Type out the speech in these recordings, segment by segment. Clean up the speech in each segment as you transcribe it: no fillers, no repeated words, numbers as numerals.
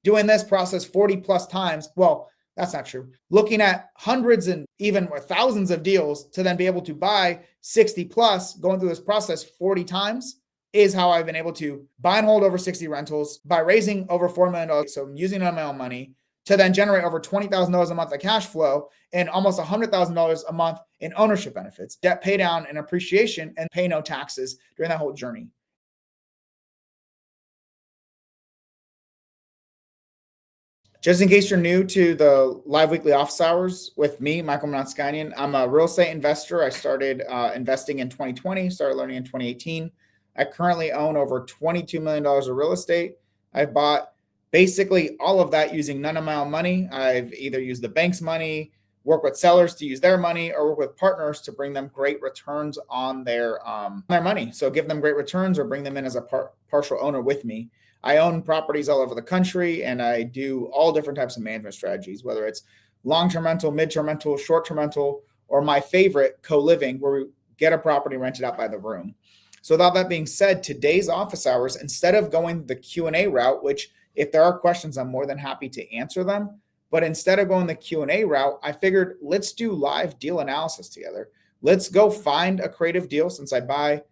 doing this process 40 plus times. Well, that's not true. Looking at hundreds and even more thousands of deals to then be able to buy 60 plus, going through this process 40 times is how I've been able to buy and hold over 60 rentals by raising over $4 million. So I'm using my own money to then generate over $20,000 a month of cash flow and almost $100,000 a month in ownership benefits, debt pay down and appreciation, and pay no taxes during that whole journey. Just in case you're new to the live weekly office hours with me, Michael Monskanian, I'm a real estate investor. I started investing in 2020, started learning in 2018. I currently own over $22 million of real estate. I bought basically all of that using none of my own money. I've either used the bank's money, work with sellers to use their money, or work with partners to bring them great returns on their money. So give them great returns or bring them in as a partial owner with me. I own properties all over the country, and I do all different types of management strategies, whether it's long-term rental, mid-term rental, short-term rental, or my favorite, co-living, where we get a property rented out by the room. So with all that being said, today's office hours, instead of going the Q&A route, which if there are questions, I'm more than happy to answer them. But instead of going the Q&A route, I figured let's do live deal analysis together. Let's go find a creative deal since I buy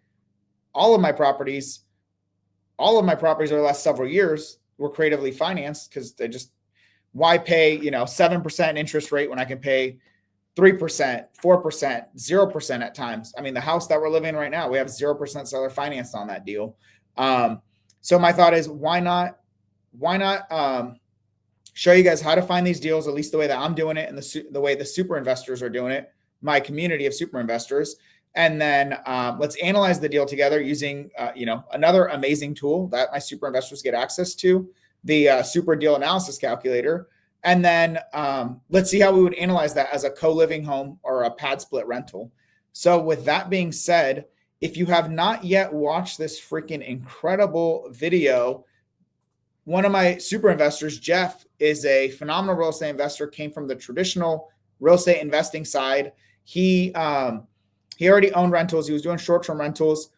all of my properties over the last several years were creatively financed because they just, why pay, 7% interest rate when I can pay 3%, 4%, 0% at times. I mean, the house that we're living in right now, we have 0% seller financed on that deal. So my thought is why not show you guys how to find these deals, at least the way that I'm doing it and the way the super investors are doing it, my community of super investors. And then let's analyze the deal together using, another amazing tool that my super investors get access to, the super deal analysis calculator. And then let's see how we would analyze that as a co-living home or a pad split rental. So with that being said, if you have not yet watched this freaking incredible video, one of my super investors, Jeff, is a phenomenal real estate investor, came from the traditional real estate investing side. He already owned rentals. He was doing short-term rentals.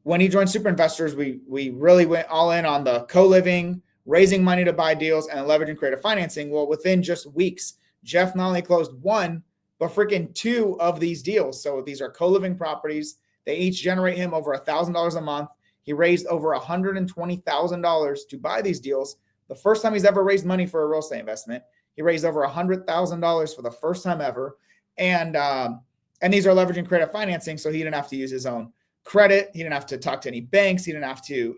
When he joined Super Investors, we really went all in on the co-living, raising money to buy deals, and leveraging creative financing. Well, within just weeks, Jeff not only closed one, but freaking two of these deals. So these are co-living properties. They each generate him over $1,000 a month. He raised over $120,000 to buy these deals. The first time he's ever raised money for a real estate investment. He raised over $100,000 for the first time ever. And these are leveraging creative financing, so he didn't have to use his own credit. He didn't have to talk to any banks. He didn't have to,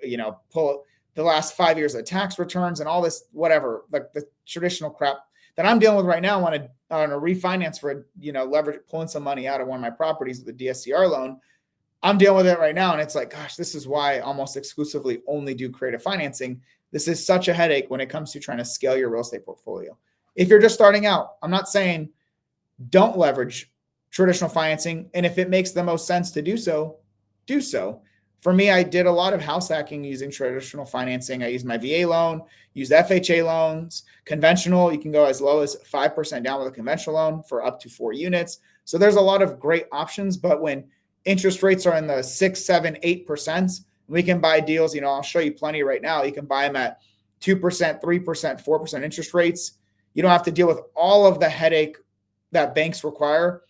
pull the last 5 years of tax returns and all this, whatever, like the traditional crap that I'm dealing with right now. I want to refinance for, leverage, pulling some money out of one of my properties with a DSCR loan. I'm dealing with it right now. And it's like, gosh, this is why I almost exclusively only do creative financing. This is such a headache when it comes to trying to scale your real estate portfolio. If you're just starting out, I'm not saying don't leverage traditional financing. And if it makes the most sense to do so, do so. For me, I did a lot of house hacking using traditional financing. I used my VA loan, used FHA loans, conventional. You can go as low as 5% down with a conventional loan for up to 4 units. So there's a lot of great options. But when interest rates are in the 6, 7, 8%, we can buy deals. I'll show you plenty right now. You can buy them at 2%, 3%, 4% interest rates. You don't have to deal with all of the headache that banks require.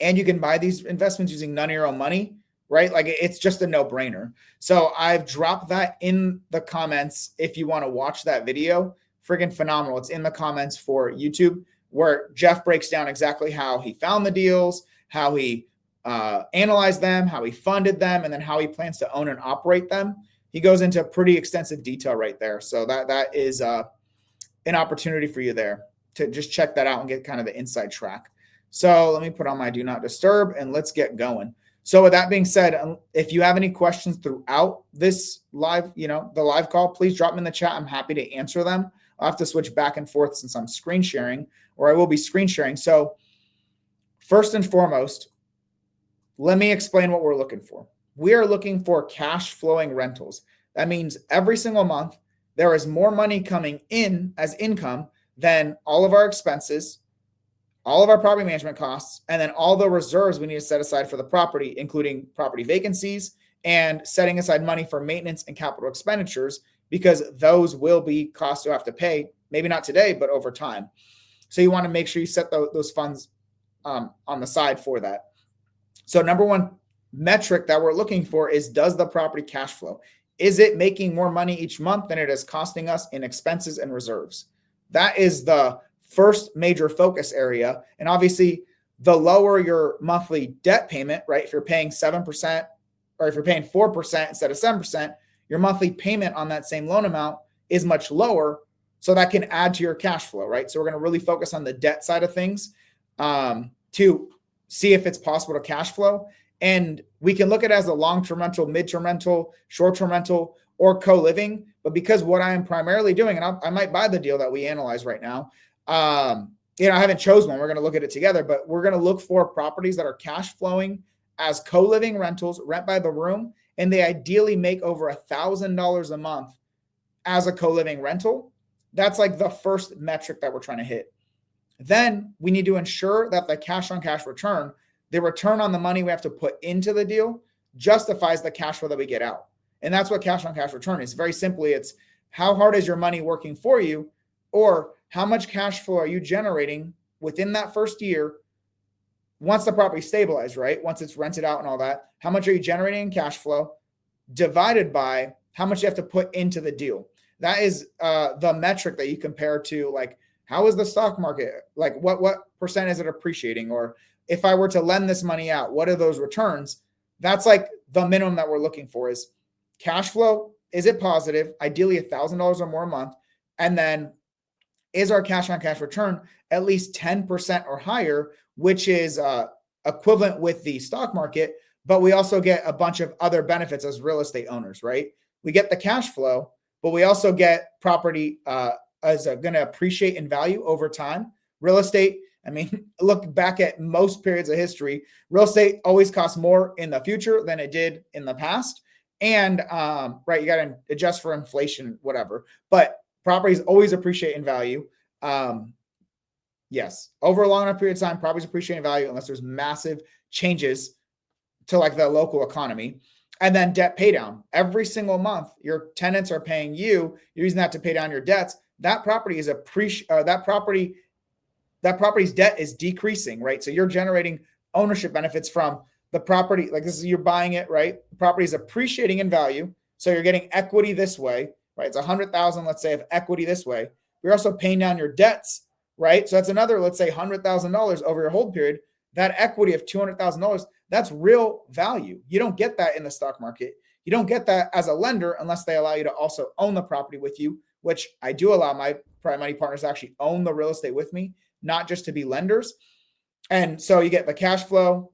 And you can buy these investments using none of your own money, right? Like it's just a no-brainer. So I've dropped that in the comments. If you want to watch that video, friggin' phenomenal. It's in the comments for YouTube, where Jeff breaks down exactly how he found the deals, how he analyzed them, how he funded them, and then how he plans to own and operate them. He goes into pretty extensive detail right there. So that is an opportunity for you there to just check that out and get kind of the inside track. So let me put on my do not disturb and let's get going. So with that being said, if you have any questions throughout this live, the live call, please drop them in the chat. I'm happy to answer them. I'll have to switch back and forth since I'm screen sharing, or I will be screen sharing. So first and foremost, let me explain what we're looking for. We are looking for cash flowing rentals. That means every single month, there is more money coming in as income than all of our expenses, all of our property management costs, and then all the reserves we need to set aside for the property, including property vacancies and setting aside money for maintenance and capital expenditures, because those will be costs you have to pay, maybe not today, but over time. So you want to make sure you set those funds on the side for that. So number one metric that we're looking for is, does the property cash flow? Is it making more money each month than it is costing us in expenses and reserves? That is the first major focus area. And obviously, the lower your monthly debt payment, right? If you're paying 7%, or if you're paying 4% instead of 7%, your monthly payment on that same loan amount is much lower. So that can add to your cash flow, right? So we're going to really focus on the debt side of things to see if it's possible to cash flow. And we can look at it as a long-term rental, mid-term rental, short-term rental, or co-living. But because what I am primarily doing, and I might buy the deal that we analyze right now, I haven't chose one. We're going to look at it together, but we're going to look for properties that are cash flowing as co-living rentals, rent by the room, and they ideally make over $1,000 a month as a co-living rental. That's like the first metric that we're trying to hit. Then we need to ensure that the cash on cash return, the return on the money we have to put into the deal, justifies the cash flow that we get out. And that's what cash on cash return is. Very simply, it's how hard is your money working for you, or how much cash flow are you generating within that first year once the property stabilized, right? Once it's rented out and all that, how much are you generating in cash flow divided by how much you have to put into the deal. That is the metric that you compare to, like, how is the stock market? Like what percent is it appreciating? Or if I were to lend this money out, what are those returns? That's like the minimum that we're looking for is cash flow. Is it positive? Ideally $1,000 or more a month. And then is our cash on cash return at least 10% or higher, which is equivalent with the stock market, but we also get a bunch of other benefits as real estate owners, right? We get the cash flow, but we also get property as going to appreciate in value over time. Real estate, I mean, look back at most periods of history, real estate always costs more in the future than it did in the past. And right, you got to adjust for inflation, whatever, but properties always appreciate in value. Yes, over a long enough period of time, properties appreciate in value unless there's massive changes to like the local economy. And then debt pay down. Every single month, your tenants are paying you. You're using that to pay down your debts. That property is that property's debt is decreasing, right? So you're generating ownership benefits from the property. Like this is, you're buying it, right? The property is appreciating in value. So you're getting equity this way, right? It's 100,000, let's say, of equity this way. You're also paying down your debts, right? So that's another, let's say $100,000 over your hold period. That equity of $200,000, that's real value. You don't get that in the stock market. You don't get that as a lender unless they allow you to also own the property with you, which I do allow my private money partners to actually own the real estate with me, not just to be lenders. And so you get the cash flow,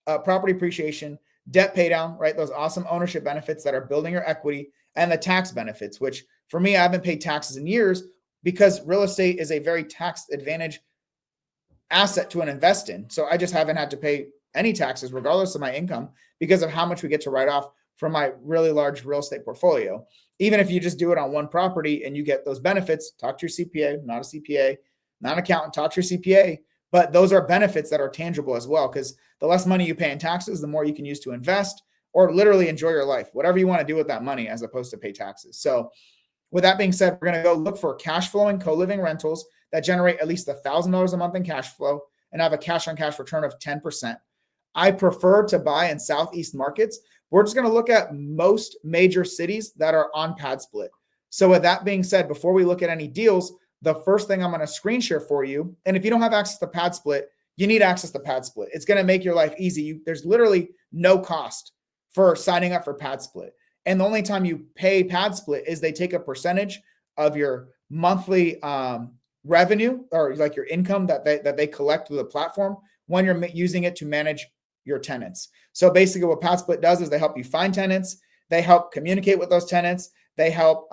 property appreciation, debt pay down, right? Those awesome ownership benefits that are building your equity, and the tax benefits, which for me, I haven't paid taxes in years because real estate is a very tax advantage asset to invest in. So I just haven't had to pay any taxes regardless of my income because of how much we get to write off from my really large real estate portfolio. Even if you just do it on one property and you get those benefits, talk to your CPA, not a CPA, not an accountant, talk to your CPA. But those are benefits that are tangible as well, because the less money you pay in taxes, the more you can use to invest or literally enjoy your life, whatever you want to do with that money as opposed to pay taxes. So with that being said, we're going to go look for cash flowing co-living rentals that generate at least $1,000 a month in cash flow and have a cash on cash return of 10%. I prefer to buy in Southeast markets. We're just going to look at most major cities that are on pad split. So with that being said, before we look at any deals, the first thing I'm going to screen share for you, and if you don't have access to pad split, you need access to pad split. It's going to make your life easy. There's literally no cost for signing up for pad split. And the only time you pay pad split is they take a percentage of your monthly revenue or like your income that they collect through the platform when you're using it to manage your tenants. So basically what pad split does is they help you find tenants. They help communicate with those tenants. They help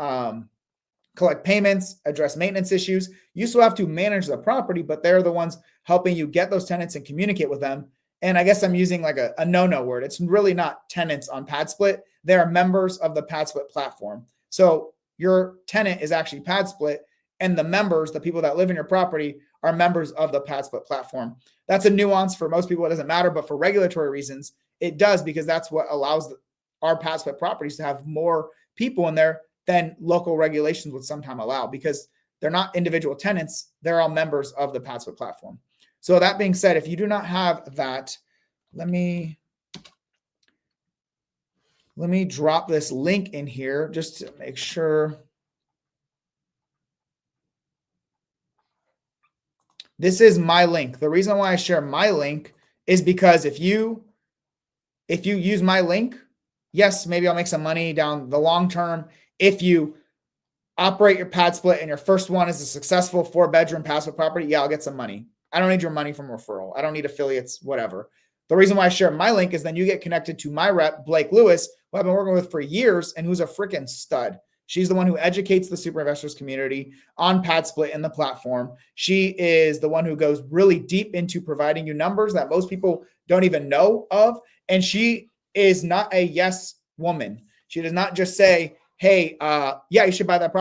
collect payments, address maintenance issues. You still have to manage the property, but they're the ones helping you get those tenants and communicate with them. And I guess I'm using like a no-no word. It's really not tenants on pad split. They are members of the pad split platform. So your tenant is actually pad split, and the members, the people that live in your property, are members of the pad split platform. That's a nuance. For most people, it doesn't matter, but for regulatory reasons, it does, because that's what allows our pad split properties to have more people in there than local regulations would sometime allow, because they're not individual tenants. They're all members of the PadSplit platform. So that being said, if you do not have that, let me drop this link in here just to make sure. This is my link. The reason why I share my link is because if you use my link, yes, maybe I'll make some money down the long term. If you operate your pad split and your first one is a successful 4-bedroom passive property, yeah, I'll get some money. I don't need your money from referral. I don't need affiliates, whatever. The reason why I share my link is then you get connected to my rep, Blake Lewis, who I've been working with for years and who's a freaking stud. She's the one who educates the super investors community on pad split in the platform. She is the one who goes really deep into providing you numbers that most people don't even know of. And she is not a yes woman. She does not just say, hey, yeah, you should buy that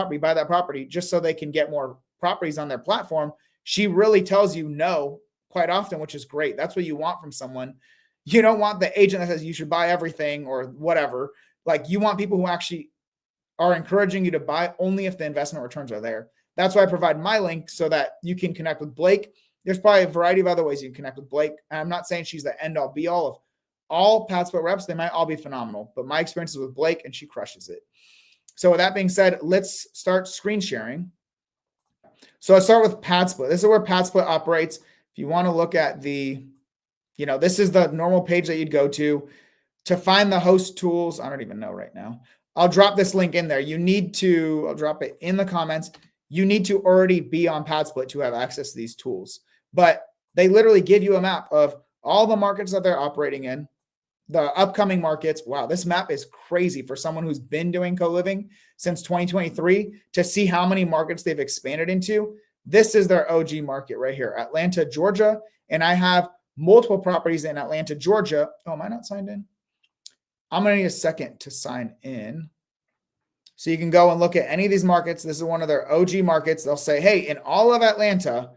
property just so they can get more properties on their platform. She really tells you no quite often, which is great. That's what you want from someone. You don't want the agent that says you should buy everything or whatever. Like, you want people who actually are encouraging you to buy only if the investment returns are there. That's why I provide my link so that you can connect with Blake. There's probably a variety of other ways you can connect with Blake. And I'm not saying she's the end all be all of all pad split reps. They might all be phenomenal, but my experience is with Blake and she crushes it. So with that being said, let's start screen sharing. So let's start with pad split. This is where pad split operates. If you want to look at the, this is the normal page that you'd go to find the host tools. I don't even know right now. I'll drop this link in there. I'll drop it in the comments. You need to already be on PadSplit to have access to these tools. But they literally give you a map of all the markets that they're operating in, the upcoming markets. Wow, this map is crazy for someone who's been doing co-living since 2023 to see how many markets they've expanded into. This is their OG market right here, Atlanta, Georgia. And I have multiple properties in Atlanta, Georgia. Oh, am I not signed in? I'm going to need a second to sign in. So you can go and look at any of these markets. This is one of their OG markets. They'll say, hey, in all of Atlanta,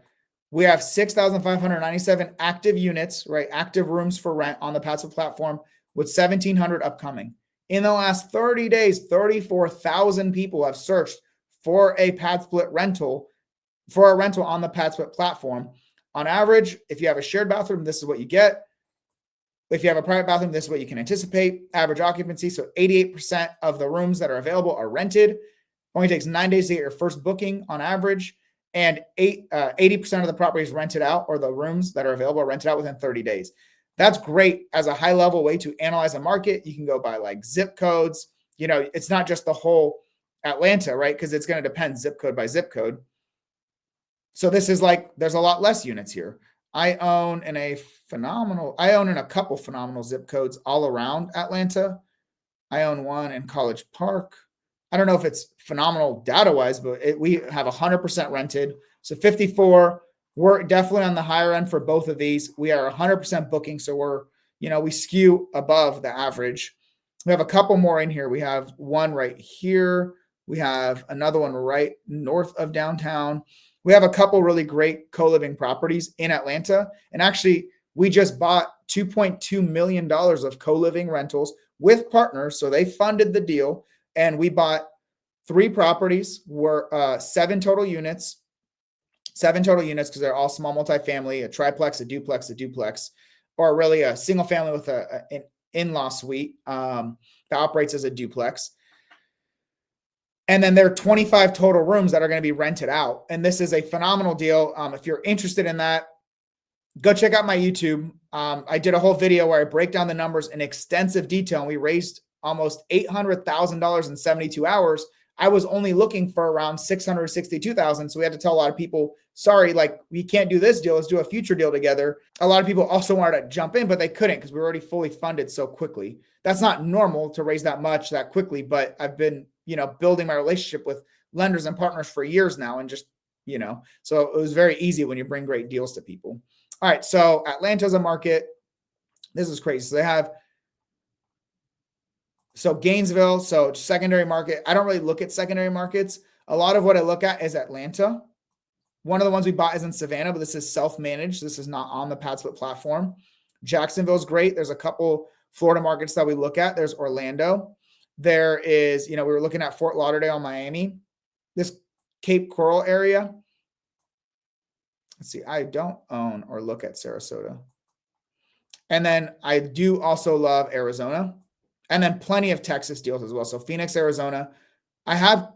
we have 6,597 active units, right? Active rooms for rent on the PadSplit platform with 1,700 upcoming. In the last 30 days, 34,000 people have searched for a PadSplit rental, for a rental on the PadSplit platform. On average, if you have a shared bathroom, this is what you get. If you have a private bathroom, this is what you can anticipate. Average occupancy, so 88% of the rooms that are available are rented. Only takes 9 days to get your first booking on average. And 80% of the properties rented out, or the rooms that are available, are rented out within 30 days. That's great as a high-level way to analyze a market. You can go by like zip codes. It's not just the whole Atlanta, right? Because it's going to depend zip code by zip code. So this is like, there's a lot less units here. I own in a couple phenomenal zip codes all around Atlanta. I own one in College Park. I don't know if it's phenomenal data-wise, but we have 100% rented. So 54, we're definitely on the higher end for both of these. We are 100% booking, so we skew above the average. We have a couple more in here. We have one right here. We have another one right north of downtown. We have a couple really great co-living properties in Atlanta. And actually, we just bought $2.2 million of co-living rentals with partners. So they funded the deal. And we bought 3 properties, were 7 total units. 7 total units because they're all small multifamily, a triplex, a duplex, or really a single family with an in-law suite that operates as a duplex. And then there are 25 total rooms that are going to be rented out. And this is a phenomenal deal. If you're interested in that, go check out my YouTube. I did a whole video where I break down the numbers in extensive detail. And we raised almost $800,000 in 72 hours. I was only looking for around $662,000. So we had to tell a lot of people, sorry, like, we can't do this deal. Let's do a future deal together. A lot of people also wanted to jump in, but they couldn't because we were already fully funded so quickly. That's not normal to raise that much that quickly, but I've been building my relationship with lenders and partners for years now. And just, so it was very easy when you bring great deals to people. All right. So Atlanta's a market. This is crazy. So Gainesville, so secondary market. I don't really look at secondary markets. A lot of what I look at is Atlanta. One of the ones we bought is in Savannah, but this is self-managed. This is not on the PadSplit platform. Jacksonville's great. There's a couple Florida markets that we look at. There's Orlando. There is, we were looking at Fort Lauderdale, Miami, this Cape Coral area. Let's see, I don't own or look at Sarasota. And then I do also love Arizona, and then plenty of Texas deals as well. So Phoenix, Arizona. I have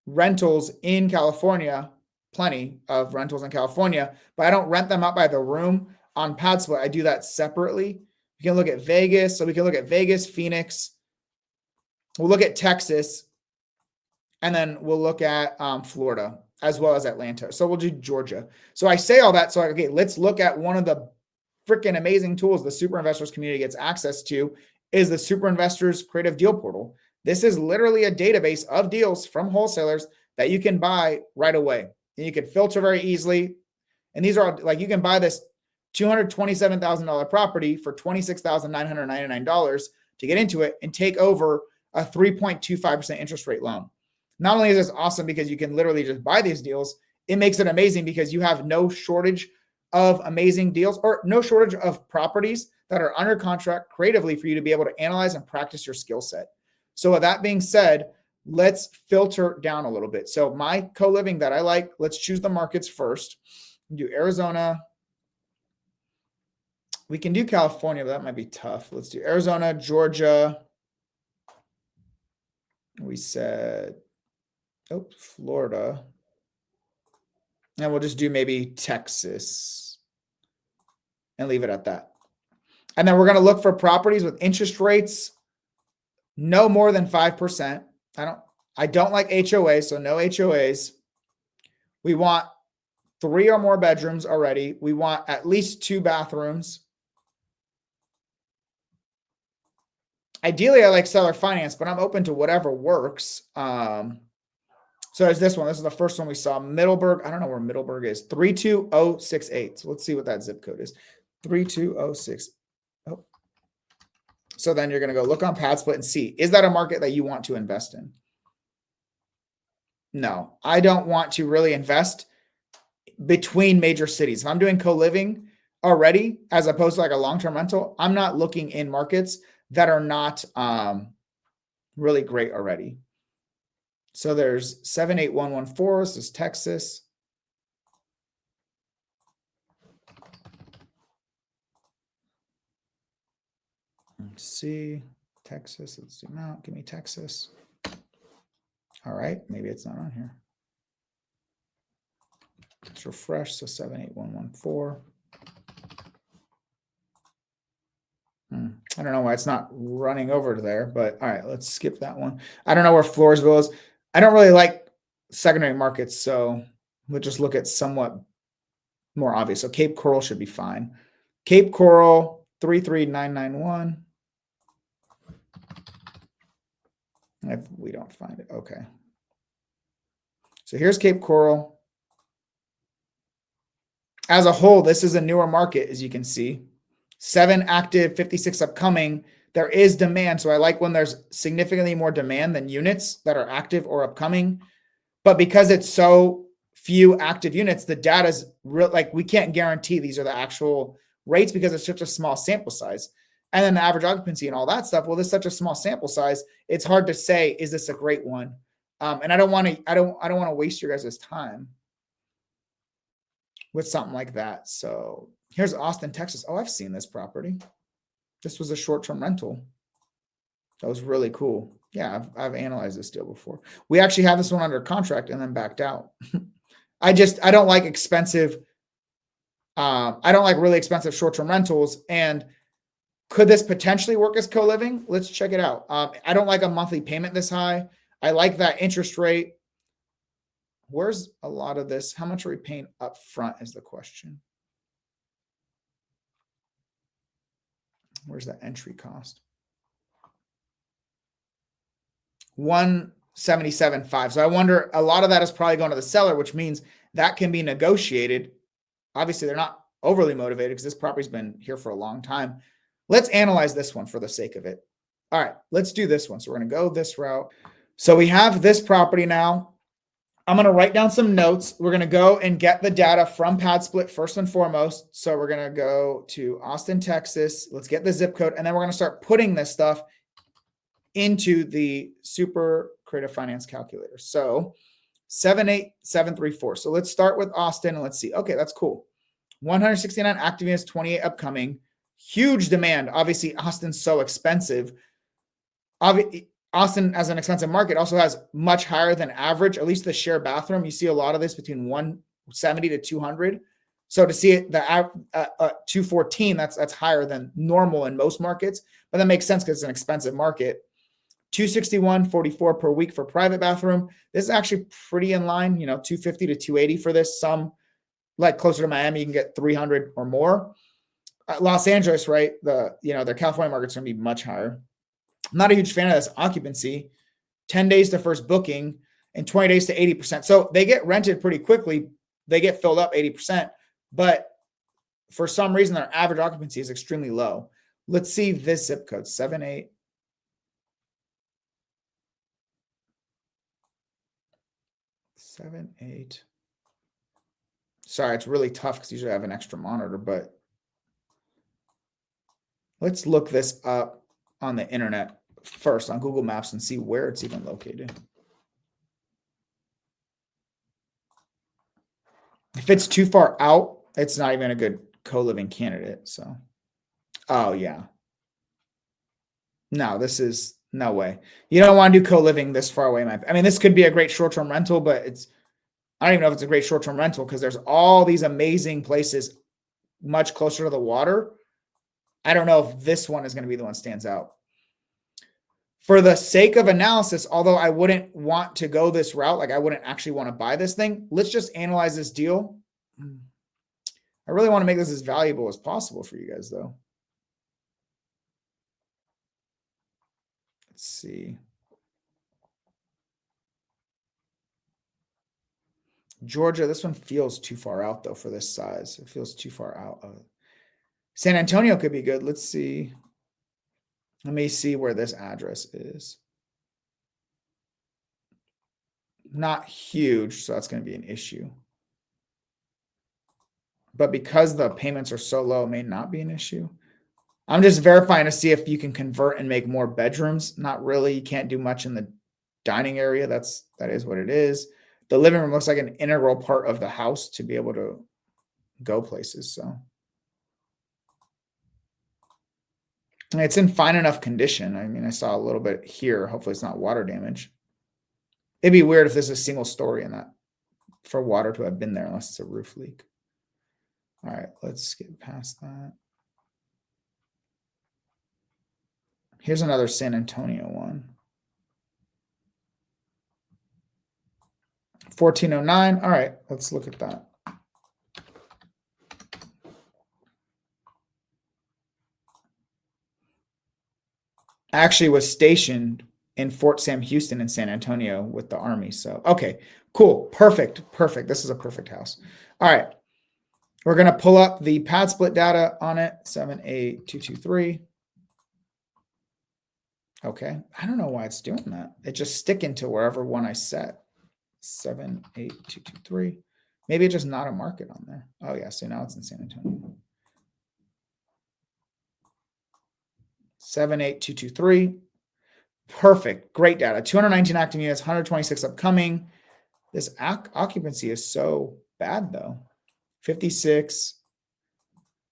rentals in California, plenty of rentals in California, but I don't rent them out by the room on PadSplit. I do that separately. You can look at Vegas. So we can look at Vegas, Phoenix. We'll look at Texas, and then we'll look at Florida as well as Atlanta. So we'll do Georgia. So I say all that. So, okay, let's look at one of the freaking amazing tools the Super Investors community gets access to is the Super Investors Creative Deal Portal. This is literally a database of deals from wholesalers that you can buy right away. And you can filter very easily. And these are like, you can buy this $227,000 property for $26,999 to get into it and take over a 3.25% interest rate loan. Not only is this awesome because you can literally just buy these deals, it makes it amazing because you have no shortage of amazing deals or no shortage of properties that are under contract creatively for you to be able to analyze and practice your skill set. So with that being said, let's filter down a little bit. So my co-living that I like, let's choose the markets first. Do Arizona. We can do California, but that might be tough. Let's do Arizona, Georgia. We said, Florida. And we'll just do maybe Texas and leave it at that. And then we're going to look for properties with interest rates no more than 5%. I don't like HOAs, so no HOAs. We want 3 or more bedrooms already. We want at least 2 bathrooms. Ideally, I like seller finance, but I'm open to whatever works. So there's this one. This is the first one we saw. Middleburg. I don't know where Middleburg is. 32068. So let's see what that zip code is. 32068. Oh. So then you're going to go look on PadSplit and see, is that a market that you want to invest in? No, I don't want to really invest between major cities. If I'm doing co-living already, as opposed to like a long-term rental, I'm not looking in markets that are not really great already. So there's 78114. This is Texas. Let's see. Texas. Let's zoom out. Give me Texas. All right. Maybe it's not on here. Let's refresh. So 78114. I don't know why it's not running over to there, but all right, let's skip that one. I don't know where Floresville is. I don't really like secondary markets, so we'll just look at somewhat more obvious. So Cape Coral should be fine. Cape Coral, 33991. If we don't find it, okay. So here's Cape Coral. As a whole, this is a newer market, as you can see. 7 active, 56 upcoming. There is demand. So I like when there's significantly more demand than units that are active or upcoming. But because it's so few active units, the data is real. Like we can't guarantee these are the actual rates because it's such a small sample size. And then the average occupancy and all that stuff. Well, there's such a small sample size. It's hard to say, is this a great one? And I don't want to waste your guys' time with something like that. So here's Austin, Texas. Oh, I've seen this property. This was a short-term rental. That was really cool. Yeah, I've analyzed this deal before. We actually have this one under contract and then backed out. I don't like expensive. I don't like really expensive short-term rentals. And could this potentially work as co-living? Let's check it out. I don't like a monthly payment this high. I like that interest rate. Where's a lot of this? How much are we paying up front is the question. Where's the entry cost? 177.5. So I wonder, a lot of that is probably going to the seller, which means that can be negotiated. Obviously, they're not overly motivated because this property's been here for a long time. Let's analyze this one for the sake of it. All right, let's do this one. So we're going to go this route. So we have this property now. I'm going to write down some notes. We're going to go and get the data from PadSplit first and foremost. So we're going to go to Austin, Texas. Let's get the zip code. And then we're going to start putting this stuff into the super creative finance calculator. So 78734. So let's start with Austin and let's see. Okay, that's cool. 169 active units, 28 upcoming. Huge demand. Obviously, Austin's so expensive. Austin, as an expensive market, also has much higher than average, at least the share bathroom. You see a lot of this between 170 to 200. So to see it, the 214, that's higher than normal in most markets, but that makes sense because it's an expensive market. 261.44 per week for private bathroom. This is actually pretty in line, 250 to 280 for this. Some, like closer to Miami, you can get 300 or more. Los Angeles, right? Their California market's going to be much higher. I'm not a huge fan of this occupancy. 10 days to first booking and 20 days to 80%. So they get rented pretty quickly. They get filled up 80%, but for some reason, their average occupancy is extremely low. Let's see this zip code, 78. Sorry, it's really tough because usually I have an extra monitor, but let's look this up on the internet first on Google Maps and see where it's even located. If it's too far out, it's not even a good co-living candidate. So, oh yeah. No, this is no way. You don't want to do co-living this far away. I mean, this could be a great short-term rental, but I don't even know if it's a great short-term rental because there's all these amazing places much closer to the water. I don't know if this one is going to be the one that stands out. For the sake of analysis, although I wouldn't want to go this route, like I wouldn't actually want to buy this thing, let's just analyze this deal. I really want to make this as valuable as possible for you guys, though. Let's see. Georgia, this one feels too far out, though, for this size. It feels too far out. San Antonio could be good. Let's see. Let me see where this address is. Not huge, so that's going to be an issue. But because the payments are so low, it may not be an issue. I'm just verifying to see if you can convert and make more bedrooms. Not really. You can't do much in the dining area. That is what it is. The living room looks like an integral part of the house to be able to go places. So it's in fine enough condition. I mean, I saw a little bit here. Hopefully it's not water damage. It'd be weird if there's a single story in that for water to have been there unless it's a roof leak. All right, let's get past that. Here's another San Antonio one. 1409. All right, let's look at that. Actually was stationed in Fort Sam Houston in San Antonio with the Army. So, okay, cool. Perfect. This is a perfect house. All right. We're going to pull up the pad split data on it. 78223. Okay. I don't know why it's doing that. It's just sticking to wherever one I set. 78223. Maybe it's just not a market on there. Oh yeah. So now it's in San Antonio. 78223. Perfect. Great data. 219 active units, 126 upcoming. This occupancy is so bad though. 56.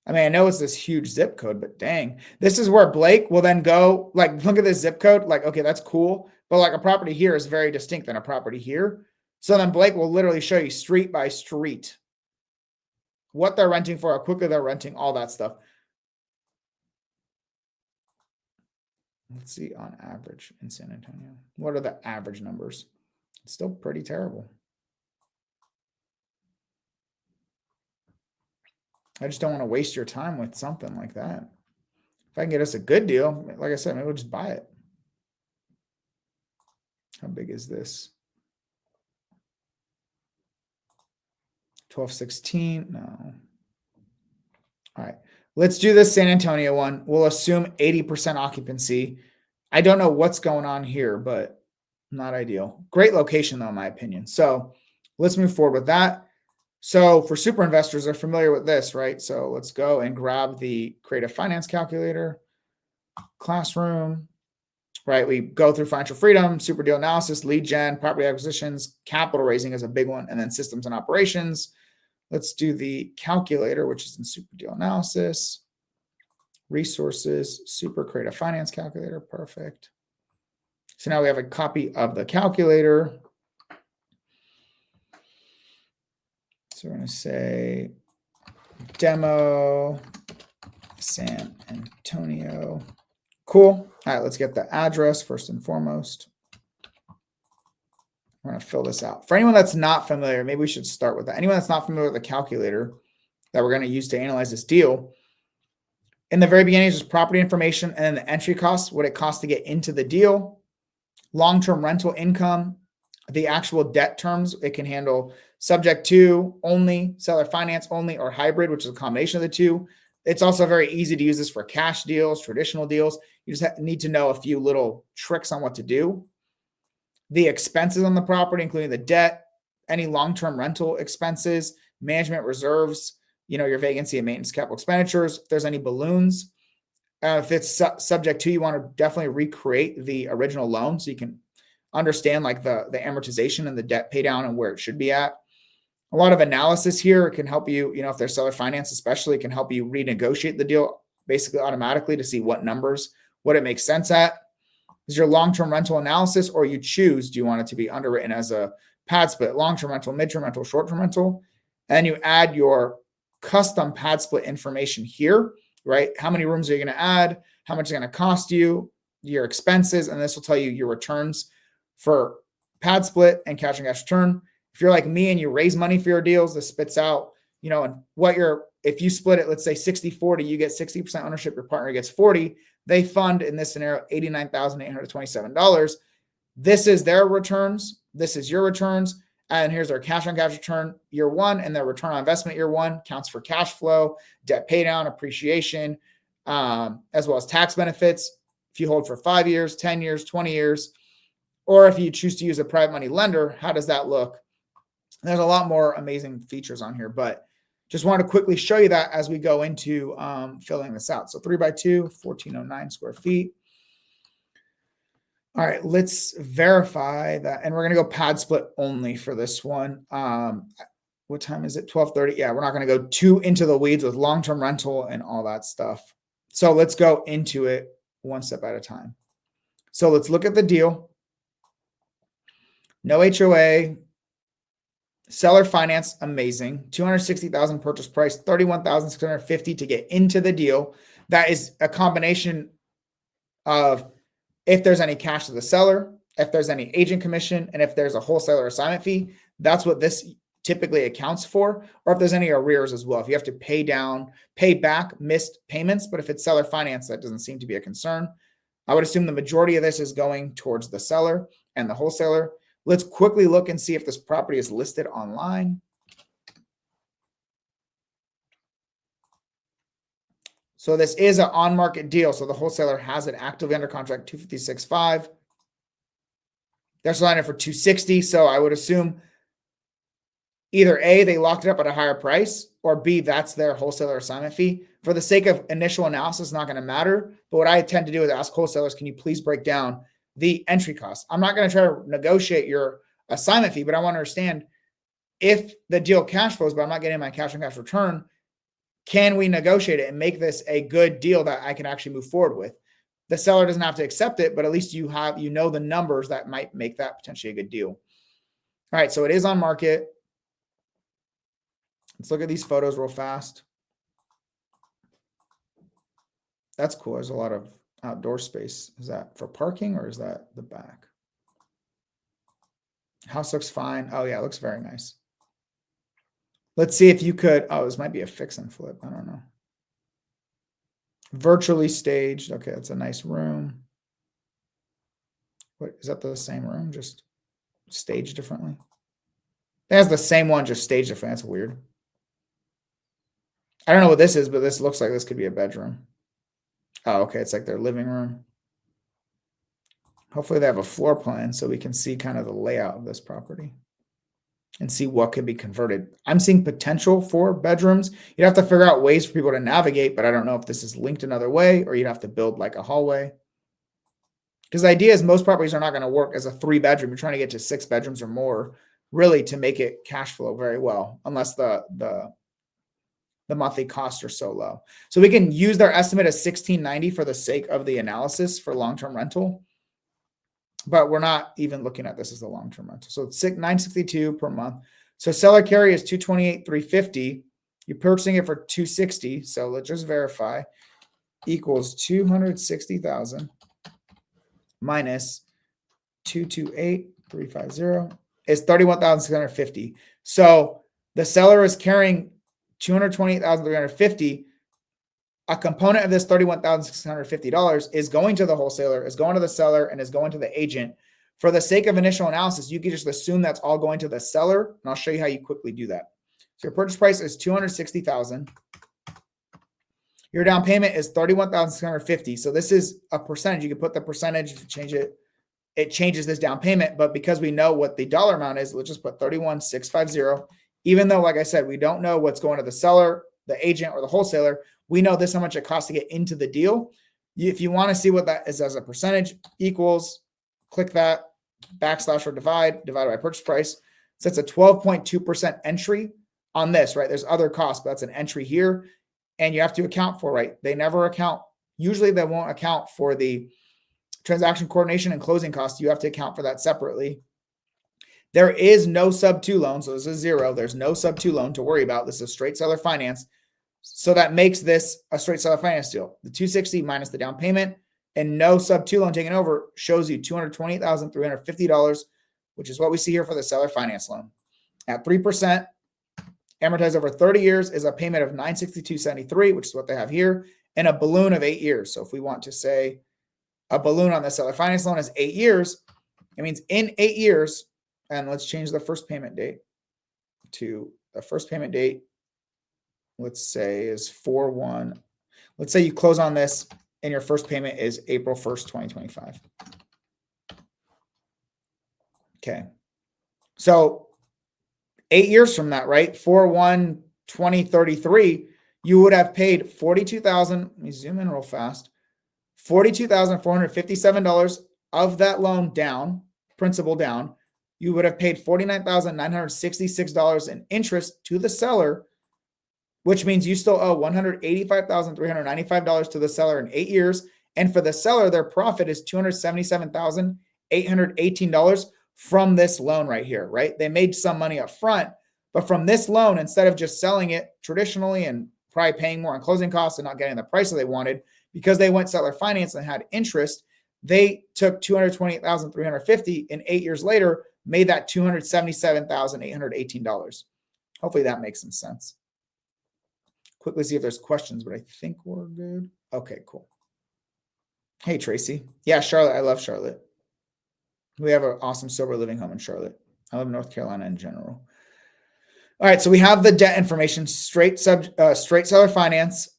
I mean, I know it's this huge zip code, but dang. This is where Blake will then go, like, look at this zip code. Like, okay, that's cool. But like a property here is very distinct than a property here. So then Blake will literally show you street by street what they're renting for, how quickly they're renting, all that stuff. Let's see on average in San Antonio. What are the average numbers? It's still pretty terrible. I just don't want to waste your time with something like that. If I can get us a good deal, like I said, maybe we'll just buy it. How big is this? 1216. No. All right. Let's do this San Antonio one. We'll assume 80% occupancy. I don't know what's going on here, but not ideal. Great location, though, in my opinion. So let's move forward with that. So for super investors, they're familiar with this, right? So let's go and grab the creative finance calculator, classroom. right? We go through financial freedom, super deal analysis, lead gen, property acquisitions, capital raising is a big one, and then systems and operations. Let's do the calculator, which is in super deal analysis, resources, super creative finance calculator. Perfect. So now we have a copy of the calculator. So we're going to say demo San Antonio. Cool. All right, let's get the address first and foremost. We're going to fill this out. For anyone that's not familiar, maybe we should start with that. Anyone that's not familiar with the calculator that we're going to use to analyze this deal, in the very beginning, is just property information and then the entry costs, what it costs to get into the deal, long-term rental income, the actual debt terms. It can handle subject to only, seller finance only, or hybrid, which is a combination of the two. It's also very easy to use this for cash deals, traditional deals. You just need to know a few little tricks on what to do. The expenses on the property, including the debt, any long-term rental expenses, management reserves, your vacancy and maintenance capital expenditures. If there's any balloons, if it's subject to, you want to definitely recreate the original loan so you can understand like the amortization and the debt pay down and where it should be at. A lot of analysis here. It can help you, if there's seller finance, especially, it can help you renegotiate the deal basically automatically to see what numbers, what it makes sense at. Is your long-term rental analysis, or you choose, do you want it to be underwritten as a pad split, long-term rental, mid-term rental, short-term rental? And you add your custom pad split information here, right? How many rooms are you going to add? How much is it going to cost you? Your expenses, and this will tell you your returns for pad split and cash return. If you're like me and you raise money for your deals, this spits out, and if you split it, let's say 60-40, you get 60% ownership, your partner gets 40. They fund, in this scenario, $89,827. This is their returns. This is your returns. And here's their cash on cash return year one, and their return on investment year one counts for cash flow, debt pay down, appreciation, as well as tax benefits. If you hold for 5 years, 10 years, 20 years, or if you choose to use a private money lender, how does that look? There's a lot more amazing features on here, but just want to quickly show you that as we go into filling this out. So 3x2, 1,409 square feet. All right, let's verify that. And we're going to go pad split only for this one. What time is it? 12:30. Yeah, we're not going to go too into the weeds with long-term rental and all that stuff. So let's go into it one step at a time. So let's look at the deal. No HOA. Seller finance, amazing. $260,000 purchase price, $31,650 to get into the deal. That is a combination of if there's any cash to the seller, if there's any agent commission, and if there's a wholesaler assignment fee. That's what this typically accounts for, or if there's any arrears as well. If you have to pay back missed payments, but if it's seller finance, that doesn't seem to be a concern. I would assume the majority of this is going towards the seller and the wholesaler. Let's quickly look and see if this property is listed online. So this is an on-market deal. So the wholesaler has it actively under contract, $256,500. They're selling it for $260,000. So I would assume either A, they locked it up at a higher price, or B, that's their wholesaler assignment fee. For the sake of initial analysis, it's not going to matter. But what I tend to do is ask wholesalers, can you please break down the entry cost? I'm not going to try to negotiate your assignment fee, but I want to understand if the deal cash flows, but I'm not getting my cash on cash return, can we negotiate it and make this a good deal that I can actually move forward with? The seller doesn't have to accept it, but at least you know the numbers that might make that potentially a good deal. All right, so it is on market. Let's look at these photos real fast. That's cool. There's a lot of outdoor space. Is that for parking or is that the back? House looks fine. Oh yeah, it looks very nice. Let's see if you could, this might be a fix and flip. I don't know. Virtually staged. Okay, that's a nice room. What, is that the same room? Just staged differently? It has the same one, just staged differently. That's weird. I don't know what this is, but this looks like this could be a bedroom. Oh, okay. It's like their living room. Hopefully they have a floor plan so we can see kind of the layout of this property and see what could be converted. I'm seeing potential for bedrooms. You'd have to figure out ways for people to navigate, but I don't know if this is linked another way or you'd have to build like a hallway. Because the idea is most properties are not going to work as a 3-bedroom. You're trying to get to 6 bedrooms or more, really, to make it cash flow very well, unless the monthly costs are so low. So we can use their estimate of $1,690 for the sake of the analysis for long-term rental, but we're not even looking at this as a long-term rental. So it's $962 per month. So seller carry is $228,350. You're purchasing it for $260. So let's just verify. Equals $260,000 minus $228,350 is $31,650. So the seller is carrying $228,350. A component of this $31,650 is going to the wholesaler, is going to the seller, and is going to the agent. For the sake of initial analysis, you can just assume that's all going to the seller, and I'll show you how you quickly do that. So your purchase price is $260,000. Your down payment is $31,650. So this is a percentage. You can put the percentage to change it. It changes this down payment, but because we know what the dollar amount is, let's just put $31,650. Even though, like I said, we don't know what's going to the seller, the agent, or the wholesaler, we know this is how much it costs to get into the deal. If you want to see what that is as a percentage, equals, click that, backslash or divided by purchase price. So it's a 12.2% entry on this, right? There's other costs, but that's an entry here. And you have to account for, right? They never account. Usually they won't account for the transaction coordination and closing costs. You have to account for that separately. There is no sub-2 loan. So this is 0. There's no sub-2 loan to worry about. This is straight seller finance. So that makes this a straight seller finance deal. The $260 minus the down payment and no sub-2 loan taken over shows you $228,350, which is what we see here for the seller finance loan. At 3%, amortized over 30 years is a payment of $962.73, which is what they have here, and a balloon of 8 years. So if we want to say a balloon on the seller finance loan is 8 years, it means in 8 years, and let's change the first payment date to the first payment date, let's say is 4/1. Let's say you close on this and your first payment is April 1st, 2025. Okay. So 8 years from that, right? 4/1/2033, you would have paid $42,000. Let me zoom in real fast. $42,457 of that loan down, principal down. You would have paid $49,966 in interest to the seller, which means you still owe $185,395 to the seller in 8 years. And for the seller, their profit is $277,818 from this loan right here, right? They made some money up front, but from this loan, instead of just selling it traditionally and probably paying more on closing costs and not getting the price that they wanted, because they went seller finance and had interest, they took $228,350 and 8 years later made that $277,818. Hopefully that makes some sense. Quickly see if there's questions, but I think we're good. Okay, cool. Hey, Tracy. Yeah, Charlotte. I love Charlotte. We have an awesome sober living home in Charlotte. I love North Carolina in general. All right, so we have the debt information, straight seller finance.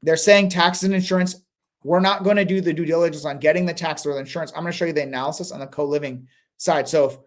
They're saying taxes and insurance. We're not going to do the due diligence on getting the tax or the insurance. I'm going to show you the analysis on the co-living side. So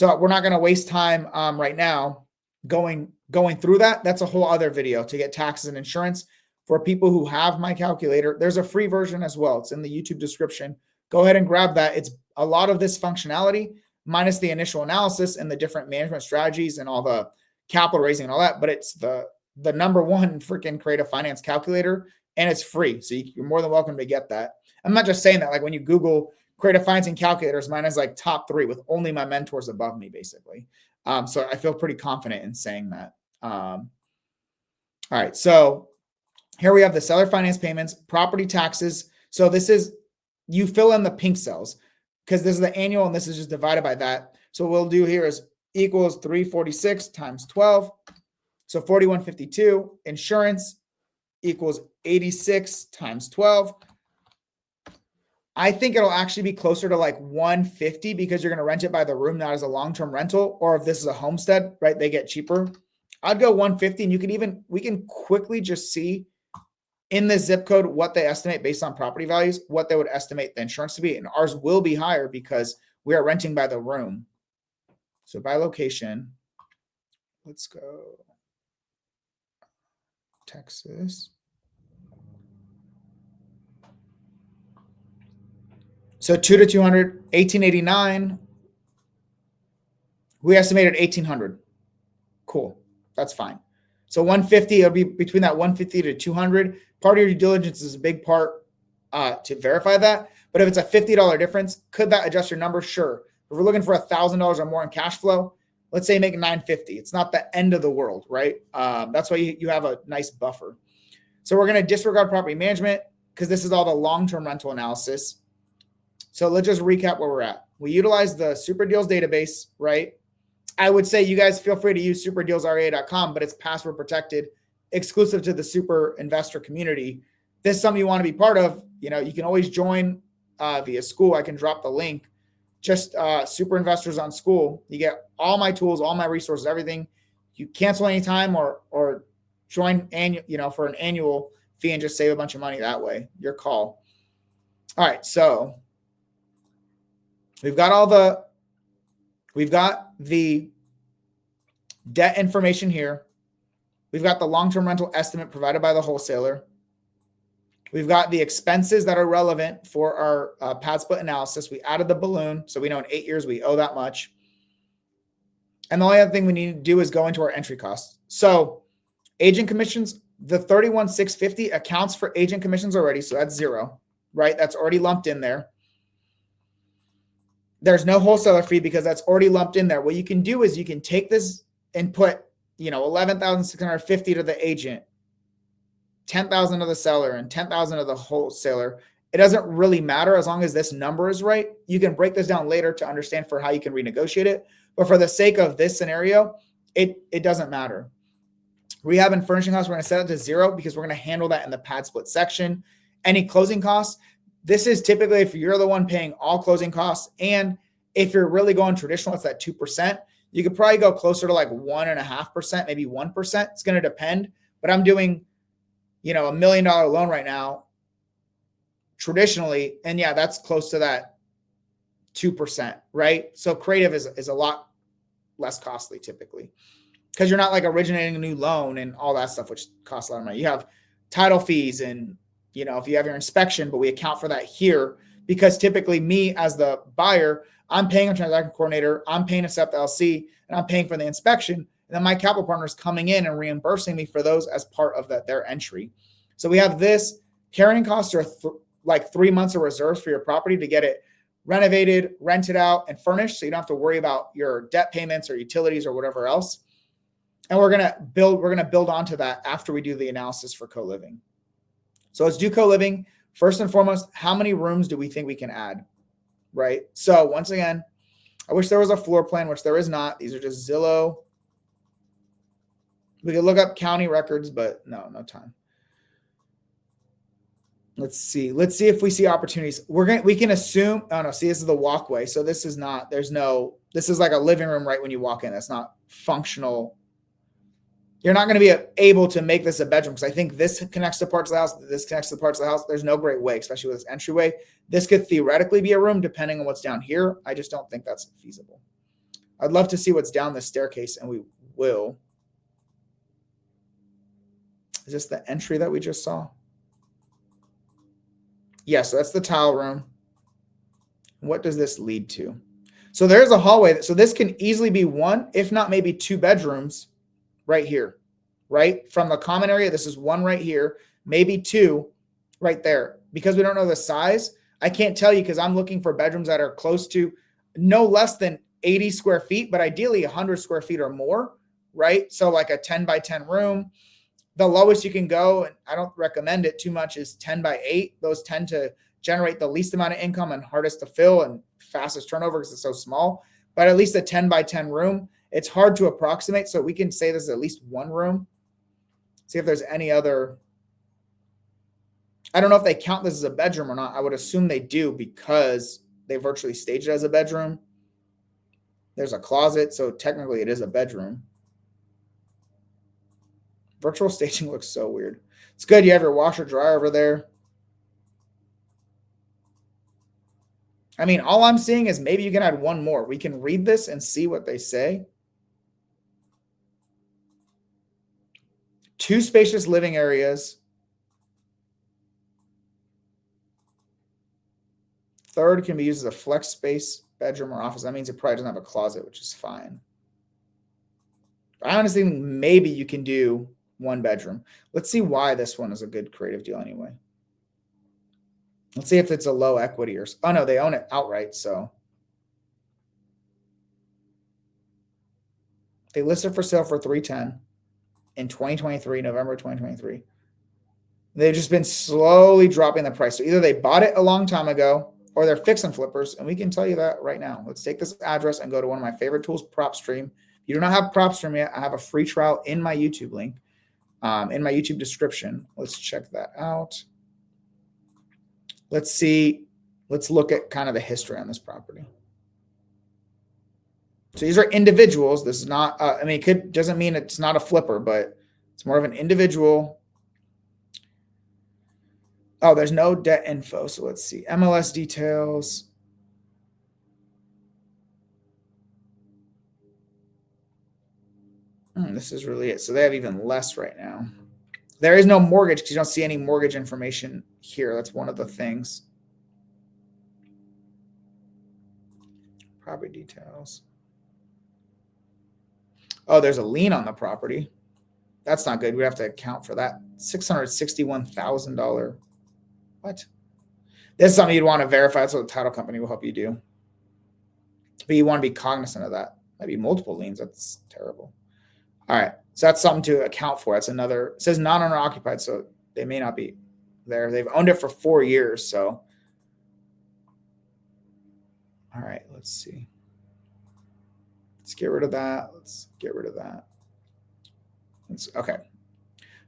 we're not going to waste time right now going through that. That's a whole other video to get taxes and insurance. For people who have my calculator, there's a free version as well. It's in the YouTube description. Go ahead and grab that. It's a lot of this functionality minus the initial analysis and the different management strategies and all the capital raising and all that. But it's the number one freaking creative finance calculator, and it's free. So you're more than welcome to get that. I'm not just saying that, like when you Google creative financing calculators, mine is like top 3 with only my mentors above me, basically. So I feel pretty confident in saying that. All right. So here we have the seller finance payments, property taxes. So this is, you fill in the pink cells because this is the annual and this is just divided by that. So what we'll do here is equals 346 times 12. So 4152. Insurance equals 86 times 12. I think it'll actually be closer to like 150 because you're going to rent it by the room, not as a long-term rental, or if this is a homestead, right, they get cheaper. I'd go 150, and we can quickly just see in the zip code what they estimate based on property values, what they would estimate the insurance to be. And ours will be higher because we are renting by the room. So by location, let's go Texas. So 2 to 200, 1889. We estimated 1800. Cool. That's fine. So 150, it'll be between that 150 to 200. Part of your due diligence is a big part to verify that. But if it's a $50 difference, could that adjust your number? Sure. If we're looking for $1,000 or more in cash flow, let's say make 950. It's not the end of the world, right? That's why you have a nice buffer. So we're going to disregard property management because this is all the long-term rental analysis. So let's just recap where we're at. We utilize the Super Deals database, right? I would say you guys feel free to use superdealsrea.com, but it's password protected, exclusive to the super investor community. This is something you want to be part of. You know, you can always join via school. I can drop the link. Just super investors on school. You get all my tools, all my resources, everything. You cancel anytime or join for an annual fee and just save a bunch of money that way. Your call. All right, so we've got the debt information here. We've got the long-term rental estimate provided by the wholesaler. We've got the expenses that are relevant for our pad split analysis. We added the balloon, so we know in 8 years we owe that much. And the only other thing we need to do is go into our entry costs. So agent commissions, the 31,650 accounts for agent commissions already, so that's zero, right? That's already lumped in there. There's no wholesaler fee because that's already lumped in there. What you can do is you can take this and put, 11,650 to the agent, 10,000 to the seller, and 10,000 to the wholesaler. It doesn't really matter as long as this number is right. You can break this down later to understand for how you can renegotiate it. But for the sake of this scenario, it doesn't matter. Rehab and furnishing costs, we're going to set it to zero because we're going to handle that in the pad split section. Any closing costs, this is typically if you're the one paying all closing costs, and if you're really going traditional, it's that 2%. You could probably go closer to like 1.5%, maybe 1%. It's going to depend. But I'm doing, $1 million loan right now traditionally. And yeah, that's close to that 2%, right? So creative is a lot less costly typically because you're not like originating a new loan and all that stuff, which costs a lot of money. You have title fees and, if you have your inspection, but we account for that here because typically me as the buyer, I'm paying a transaction coordinator, I'm paying a SEPT LC, and I'm paying for the inspection. And then my capital partner is coming in and reimbursing me for those as part of their entry. So we have this. Carrying costs are like 3 months of reserves for your property to get it renovated, rented out, and furnished. So you don't have to worry about your debt payments or utilities or whatever else. And we're gonna build onto that after we do the analysis for co-living. So let's do co-living. First and foremost, how many rooms do we think we can add? Right. So once again, I wish there was a floor plan, which there is not. These are just Zillow. We could look up county records, but no time. Let's see if we see opportunities. We can assume, oh no, see, this is the walkway. So this is like a living room right when you walk in. That's not functional. You're not going to be able to make this a bedroom because I think this connects to parts of the house. This connects to parts of the house. There's no great way, especially with this entryway. This could theoretically be a room depending on what's down here. I just don't think that's feasible. I'd love to see what's down this staircase, and we will. Is this the entry that we just saw? Yeah, so that's the tile room. What does this lead to? So there's a hallway. So this can easily be one, if not maybe 2 bedrooms right here, right? From the common area, this is 1 right here, maybe 2 right there. Because we don't know the size, I can't tell you because I'm looking for bedrooms that are close to no less than 80 square feet, but ideally 100 square feet or more, right? So like a 10 by 10 room. The lowest you can go, and I don't recommend it too much, is 10 by 8. Those tend to generate the least amount of income and hardest to fill and fastest turnover because it's so small. But at least a 10 by 10 room, it's hard to approximate. So we can say this is at least 1 room. See if there's any other. I don't know if they count this as a bedroom or not. I would assume they do because they virtually stage it as a bedroom. There's a closet, so technically it is a bedroom. Virtual staging looks so weird. It's good you have your washer dryer over there. I mean, all I'm seeing is maybe you can add 1 more. We can read this and see what they say. 2 spacious living areas. third can be used as a flex space, bedroom, or office. That means it probably doesn't have a closet, which is fine. I honestly think maybe you can do 1 bedroom. Let's see why this one is a good creative deal anyway. Let's see if it's a low equity or, oh no, they own it outright. So they listed for sale for $310 in 2023, November 2023. They've just been slowly dropping the price. So either they bought it a long time ago or they're fix and flippers. And we can tell you that right now. Let's take this address and go to one of my favorite tools, PropStream. If you do not have PropStream yet, I have a free trial in my YouTube link, in my YouTube description. Let's check that out. Let's see. Let's look at kind of the history on this property. So these are individuals. This is not, I mean, doesn't mean it's not a flipper, but it's more of an individual. Oh, there's no debt info. So let's see. MLS details. This is really it. So they have even less right now. There is no mortgage because you don't see any mortgage information here. That's one of the things. Property details. Oh, there's a lien on the property. That's not good. We have to account for that. $661,000. What? This is something you'd want to verify. That's what the title company will help you do. But you want to be cognizant of that. Might be multiple liens. That's terrible. All right. So that's something to account for. That's another, it says non-owner occupied, so they may not be there. They've owned it for 4 years. So, all right, let's see. Let's get rid of that. Let's get rid of that. Okay.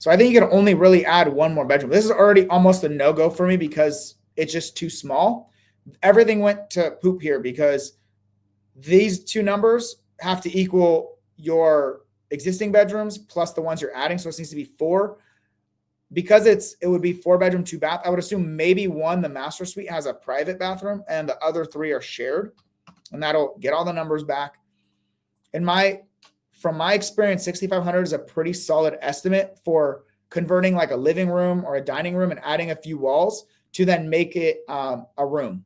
So I think you can only really add 1 more bedroom. This is already almost a no-go for me because it's just too small. Everything went to poop here because these 2 numbers have to equal your existing bedrooms plus the ones you're adding. So it needs to be 4. Because it would be 4 bedroom, 2 bath. I would assume maybe 1, the master suite, has a private bathroom and the other 3 are shared. And that'll get all the numbers back. From my experience, 6,500 is a pretty solid estimate for converting like a living room or a dining room and adding a few walls to then make it a room,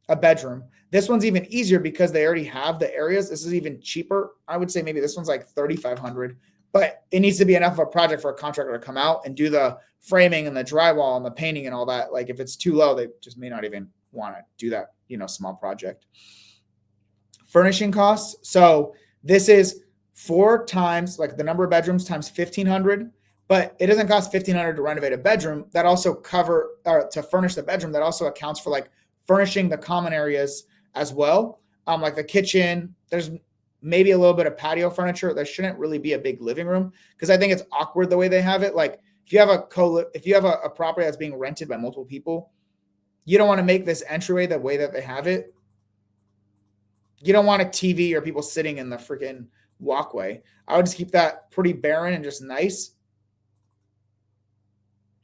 a bedroom. This one's even easier because they already have the areas. This is even cheaper. I would say maybe this one's like 3,500, but it needs to be enough of a project for a contractor to come out and do the framing and the drywall and the painting and all that. Like if it's too low, they just may not even want to do that, small project. Furnishing costs. So this is 4 times like the number of bedrooms times 1,500, but it doesn't cost 1,500 to renovate a bedroom. That also to furnish the bedroom. That also accounts for like furnishing the common areas as well. Like the kitchen, there's maybe a little bit of patio furniture. There shouldn't really be a big living room because I think it's awkward the way they have it. Like if you have a property that's being rented by multiple people, you don't want to make this entryway the way that they have it. You don't want a TV or people sitting in the freaking walkway. I would just keep that pretty barren and just nice.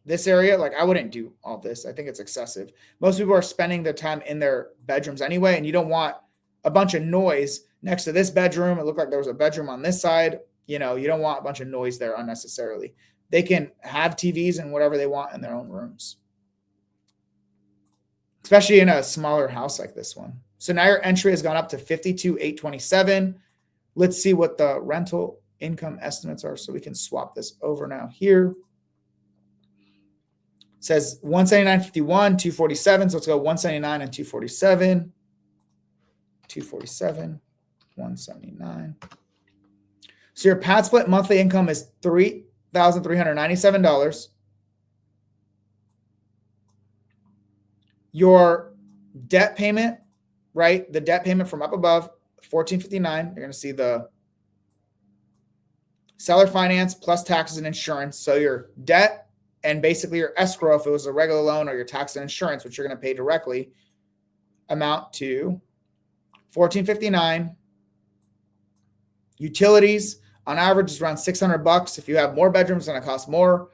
This area, like I wouldn't do all this. I think it's excessive. Most people are spending their time in their bedrooms anyway, and you don't want a bunch of noise next to this bedroom. It looked like there was a bedroom on this side. You don't want a bunch of noise there unnecessarily. They can have TVs and whatever they want in their own rooms, especially in a smaller house like this one. So now your entry has gone up to 52,827. Let's see what the rental income estimates are so we can swap this over now here. It says 179.51, 247. So let's go 179 and 247. 247, 179. So your pad split monthly income is $3,397. Your debt payment, right? The debt payment from up above, $1,459. You're going to see the seller finance plus taxes and insurance. So your debt and basically your escrow, if it was a regular loan, or your tax and insurance, which you're going to pay directly, amount to $1,459. Utilities on average is around $600. If you have more bedrooms, it's going to cost more.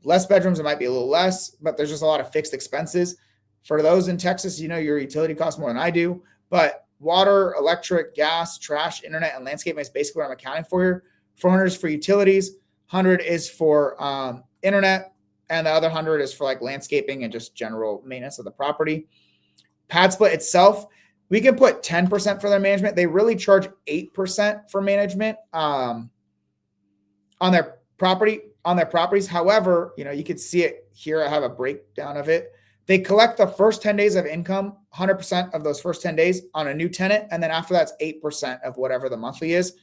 Less bedrooms, it might be a little less, but there's just a lot of fixed expenses. For those in Texas, your utility costs more than I do, but water, electric, gas, trash, internet, and landscaping is basically what I'm accounting for here. 400 is for utilities, 100 is for internet, and the other 100 is for like landscaping and just general maintenance of the property. Pad Split itself, we can put 10% for their management. They really charge 8% for management on their properties. However, you could see it here. I have a breakdown of it. They collect the first 10 days of income, 100% of those first 10 days on a new tenant. And then after that's 8% of whatever the monthly is.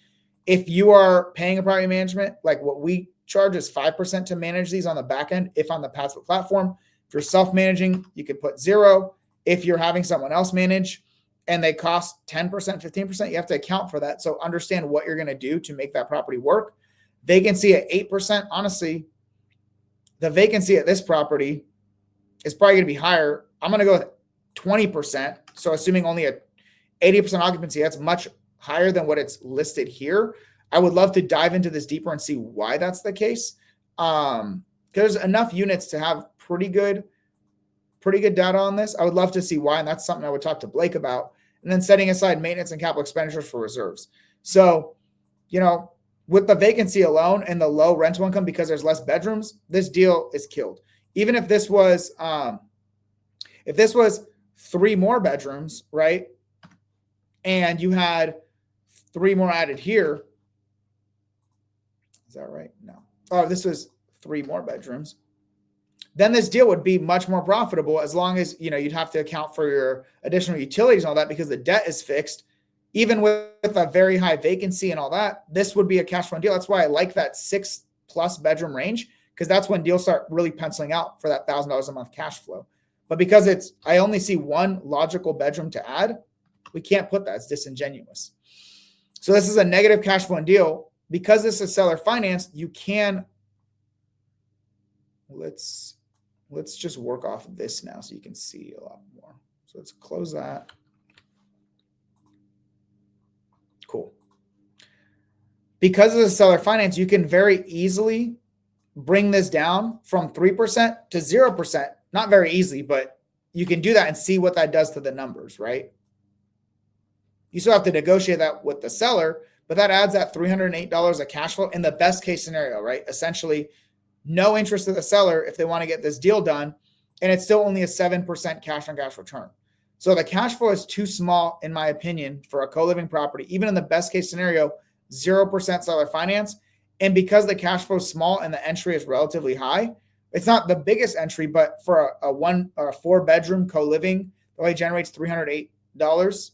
If you are paying a property management, like what we charge is 5% to manage these on the back end, if on the Pad Split platform. If you're self-managing, you could put 0. If you're having someone else manage and they cost 10%, 15%, you have to account for that. So understand what you're going to do to make that property work. Vacancy at 8%. Honestly, the vacancy at this property is probably going to be higher. I'm going to go with 20%. So assuming only a 80% occupancy, that's much higher than what it's listed here. I would love to dive into this deeper and see why that's the case. There's enough units to have pretty good data on this. I would love to see why, and that's something I would talk to Blake about. And then setting aside maintenance and capital expenditures for reserves. So, with the vacancy alone and the low rental income, because there's less bedrooms, this deal is killed. Even if this was 3 more bedrooms, right? And you had 3 more added here. Is that right? No. Oh, this was 3 more bedrooms. Then this deal would be much more profitable, as long as, you'd have to account for your additional utilities and all that, because the debt is fixed. Even with a very high vacancy and all that, this would be a cash flow deal. That's why I like that 6+ bedroom range, because that's when deals start really penciling out for that $1,000 a month cash flow. But because I only see 1 logical bedroom to add, we can't put that. It's disingenuous. So this is a negative cash flow deal. Because this is seller financed, you can, let's just work off of this now so you can see a lot more. So let's close that. Cool. Because of the seller finance, you can very easily bring this down from 3% to 0%. Not very easily, but you can do that and see what that does to the numbers, right? You still have to negotiate that with the seller, but that adds that $308 of cash flow in the best case scenario, right? Essentially, no interest to the seller if they want to get this deal done, and it's still only a 7% cash on cash return. So the cash flow is too small, in my opinion, for a co-living property. Even in the best case scenario, 0% seller finance. And because the cash flow is small and the entry is relatively high, it's not the biggest entry, but for a 1 or a 4 bedroom co-living, it only generates $308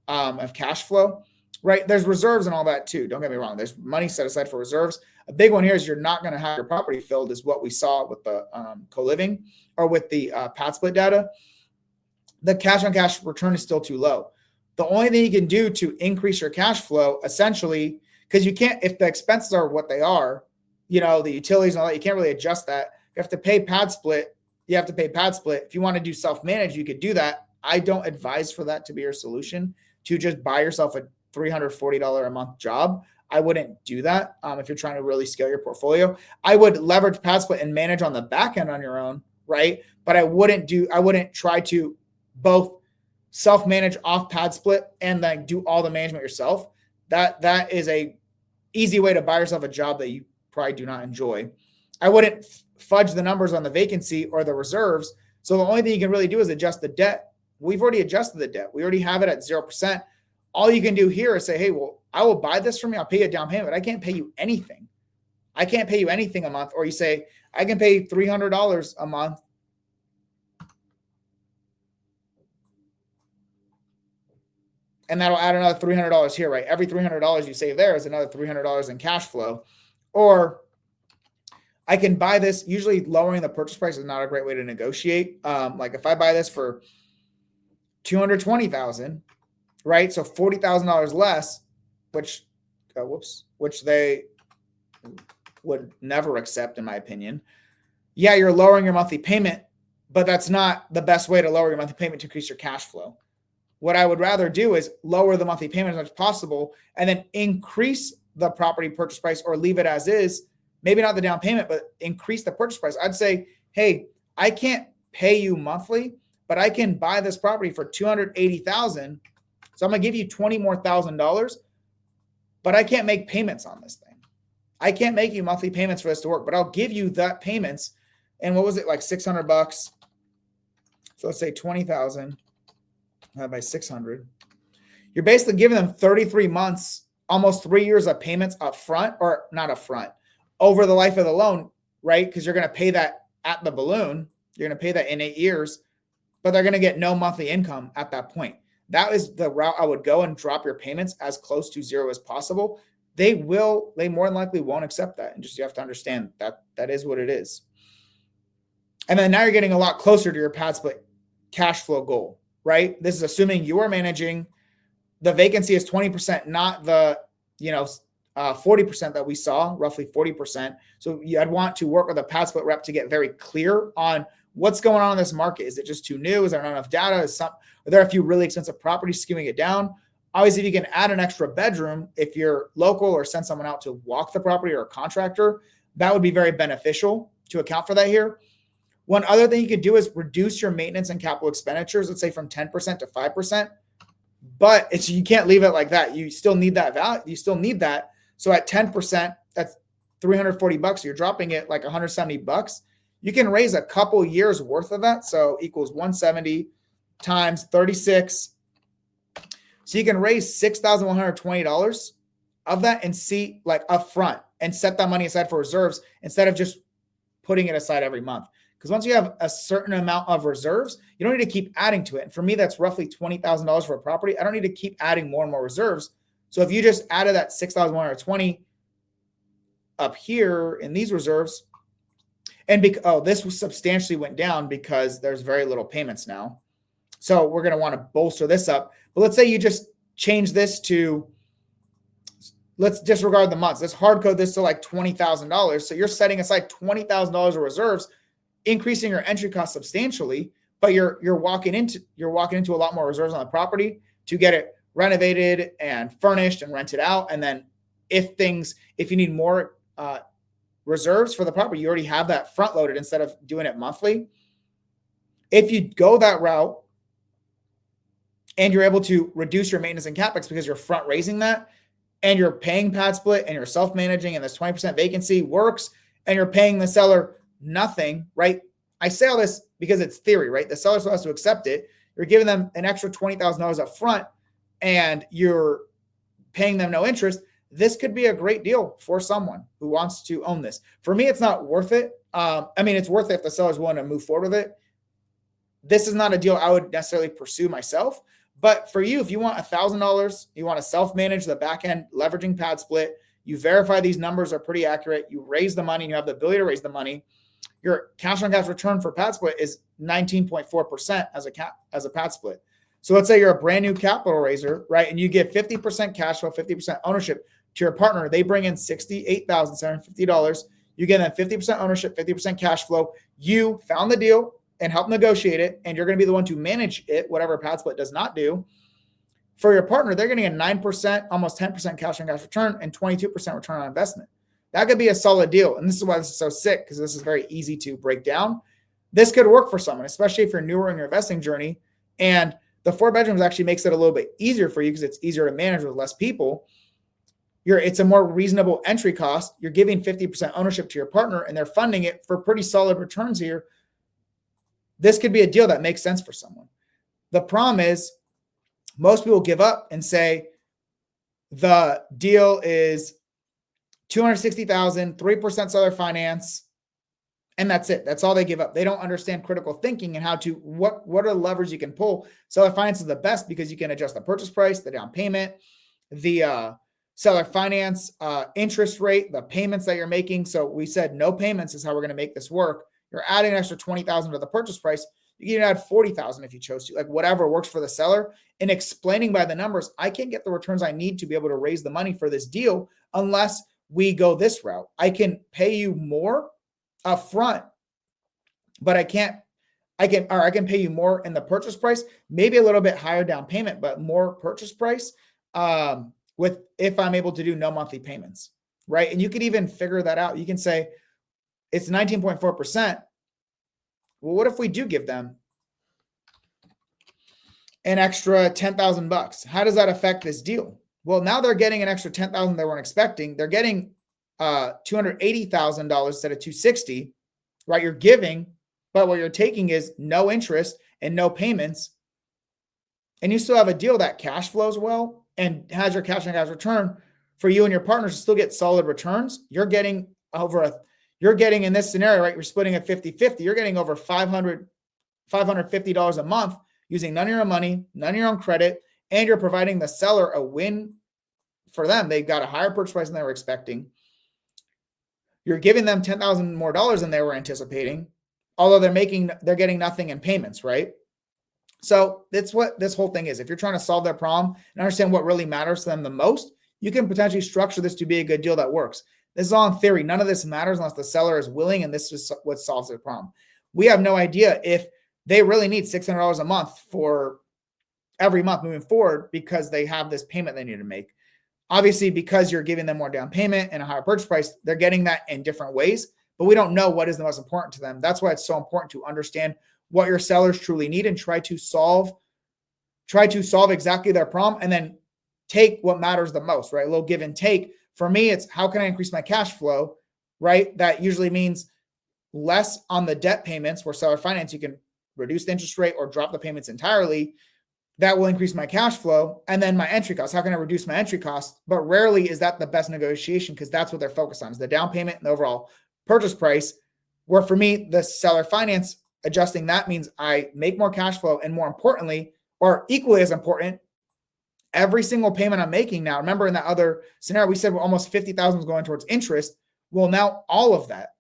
of cash flow, right? There's reserves and all that too. Don't get me wrong. There's money set aside for reserves. A big one here is you're not going to have your property filled, is what we saw with the co-living or with the Pad Split data. The cash on cash return is still too low. The only thing you can do to increase your cash flow, essentially, because you can't, if the expenses are what they are, the utilities and all that, you can't really adjust that. You have to pay Pad Split. You have to pay Pad Split. If you want to do self-manage, you could do that. I don't advise for that to be your solution, to just buy yourself a $340 a month job. I wouldn't do that if you're trying to really scale your portfolio. I would leverage Pad Split and manage on the back end on your own, right? But I wouldn't try to both self-manage off Pad Split and then do all the management yourself. That is a easy way to buy yourself a job that you probably do not enjoy. I wouldn't fudge the numbers on the vacancy or the reserves. So the only thing you can really do is adjust the debt. We've already adjusted the debt. We already have it at 0%. All you can do here is say, hey, well, I will buy this from you. I'll pay you a down payment, but I can't pay you anything. I can't pay you anything a month. Or you say, I can pay $300 a month. And that'll add another $300 here, right? Every $300 you save there is another $300 in cash flow. Or I can buy this. Usually lowering the purchase price is not a great way to negotiate. Like if I buy this for $220,000, right? So $40,000 less, which they would never accept, in my opinion. Yeah, you're lowering your monthly payment, but that's not the best way to lower your monthly payment to increase your cash flow. What I would rather do is lower the monthly payment as much as possible and then increase the property purchase price or leave it as is. Maybe not the down payment, but increase the purchase price. I'd say, hey, I can't pay you monthly, but I can buy this property for $280,000. So I'm going to give you $20,000 more, but I can't make payments on this thing. I can't make you monthly payments for this to work, but I'll give you that payments. And what was it, like $600? So let's say $20,000 by 600. You're basically giving them 33 months, almost 3 years of payments up front, or not up front, over the life of the loan, right? Because you're going to pay that at the balloon. You're going to pay that in 8 years, but they're going to get no monthly income at that point. That is the route I would go, and drop your payments as close to zero as possible. They more than likely won't accept that. And just, you have to understand that that is what it is. And then now you're getting a lot closer to your pad split cash flow goal, right? This is assuming you are managing the vacancy is 20%, not the 40% that we saw, roughly 40%. So I'd want to work with a pad split rep to get very clear on what's going on in this market. Is it just too new? Is there not enough data? Are there a few really expensive properties skewing it down? Obviously, if you can add an extra bedroom, if you're local, or send someone out to walk the property, or a contractor, that would be very beneficial to account for that here. One other thing you could do is reduce your maintenance and capital expenditures, let's say from 10% to 5%. But you can't leave it like that. You still need that value. You still need that. So at 10%, that's $340. You're dropping it like $170. You can raise a couple years worth of that. So equals 170 times 36. So you can raise $6,120 of that and see like upfront, and set that money aside for reserves instead of just putting it aside every month. Because once you have a certain amount of reserves, you don't need to keep adding to it. And for me, that's roughly $20,000 for a property. I don't need to keep adding more and more reserves. So if you just added that $6,120 up here in these reserves, and this was substantially went down because there's very little payments now. So we're going to want to bolster this up. But let's say you just change this to, let's disregard the months. Let's hard code this to like $20,000. So you're setting aside $20,000 of reserves, increasing your entry cost substantially, but you're walking into a lot more reserves on the property to get it renovated and furnished and rented out. And then if you need more reserves for the property, you already have that front loaded instead of doing it monthly. If you go that route and you're able to reduce your maintenance and capex because you're front raising that, and you're paying pad split, and you're self-managing, and this 20% vacancy works, and you're paying the seller nothing, right? I say all this because it's theory, right? The seller still has to accept it. You're giving them an extra $20,000 up front, and you're paying them no interest. This could be a great deal for someone who wants to own this. For me, it's not worth it. It's worth it if the seller's willing to move forward with it. This is not a deal I would necessarily pursue myself. But for you, if you want $1,000, you want to self-manage the back end, leveraging pad split, you verify these numbers are pretty accurate, you raise the money, and you have the ability to raise the money, your cash on cash return for pad split is 19.4% as a pad split. So let's say you're a brand new capital raiser, right? And you give 50% cash flow, 50% ownership to your partner. They bring in $68,750. You get them 50% ownership, 50% cash flow. You found the deal and help negotiate it, and you're going to be the one to manage it, whatever pad split does not do. For your partner, they're getting a 9%, almost 10% cash on cash return, and 22% return on investment. That could be a solid deal. And this is why this is so sick, because this is very easy to break down. This could work for someone, especially if you're newer in your investing journey. And the 4 bedrooms actually makes it a little bit easier for you because it's easier to manage with less people. It's a more reasonable entry cost. You're giving 50% ownership to your partner, and they're funding it for pretty solid returns here. This could be a deal that makes sense for someone. The problem is most people give up and say the deal is $260,000, 3% seller finance, and that's it. That's all they give up. They don't understand critical thinking and what are the levers you can pull. Seller finance is the best because you can adjust the purchase price, the down payment, the seller finance interest rate, the payments that you're making. So we said no payments is how we're going to make this work. You're adding an extra $20,000 to the purchase price. You can add $40,000 if you chose to, like whatever works for the seller. And explaining by the numbers, I can't get the returns I need to be able to raise the money for this deal unless we go this route. I can pay you more upfront, but I can pay you more in the purchase price, maybe a little bit higher down payment, but more purchase price if I'm able to do no monthly payments, right? And you could even figure that out. You can say it's 19.4%. Well, what if we do give them an extra $10,000? How does that affect this deal? Well, now they're getting an extra $10,000 they weren't expecting. They're getting $280,000 instead of $260,000, right? You're giving, but what you're taking is no interest and no payments. and you still have a deal that cash flows well and has your cash on cash return for you and your partners to still get solid returns, you're getting in this scenario, right? You're splitting it 50-50. You're getting over $550 a month using none of your own money, none of your own credit, and you're providing the seller a win for them. They got a higher purchase price than they were expecting. You're giving them $10,000 more than they were anticipating, although they're getting nothing in payments, right? So that's what this whole thing is. If you're trying to solve their problem and understand what really matters to them the most, you can potentially structure this to be a good deal that works. This is all in theory. None of this matters unless the seller is willing, and this is what solves their problem. We have no idea if they really need $600 a month for every month moving forward because they have this payment they need to make. Obviously, because you're giving them more down payment and a higher purchase price, they're getting that in different ways, but we don't know what is the most important to them. That's why it's so important to understand what your sellers truly need and try to solve exactly their problem, and then take what matters the most, right? A little give and take. For me, it's how can I increase my cash flow, right? That usually means less on the debt payments, where seller finance, you can reduce the interest rate or drop the payments entirely. That will increase my cash flow. And then my entry costs. How can I reduce my entry costs? But rarely is that the best negotiation, because that's what they're focused on, is the down payment and the overall purchase price. Where for me, the seller finance, adjusting that means I make more cash flow, and more importantly, or equally as important, every single payment I'm making now, remember in that other scenario, we said almost 50,000 was going towards interest. Well, now all of that,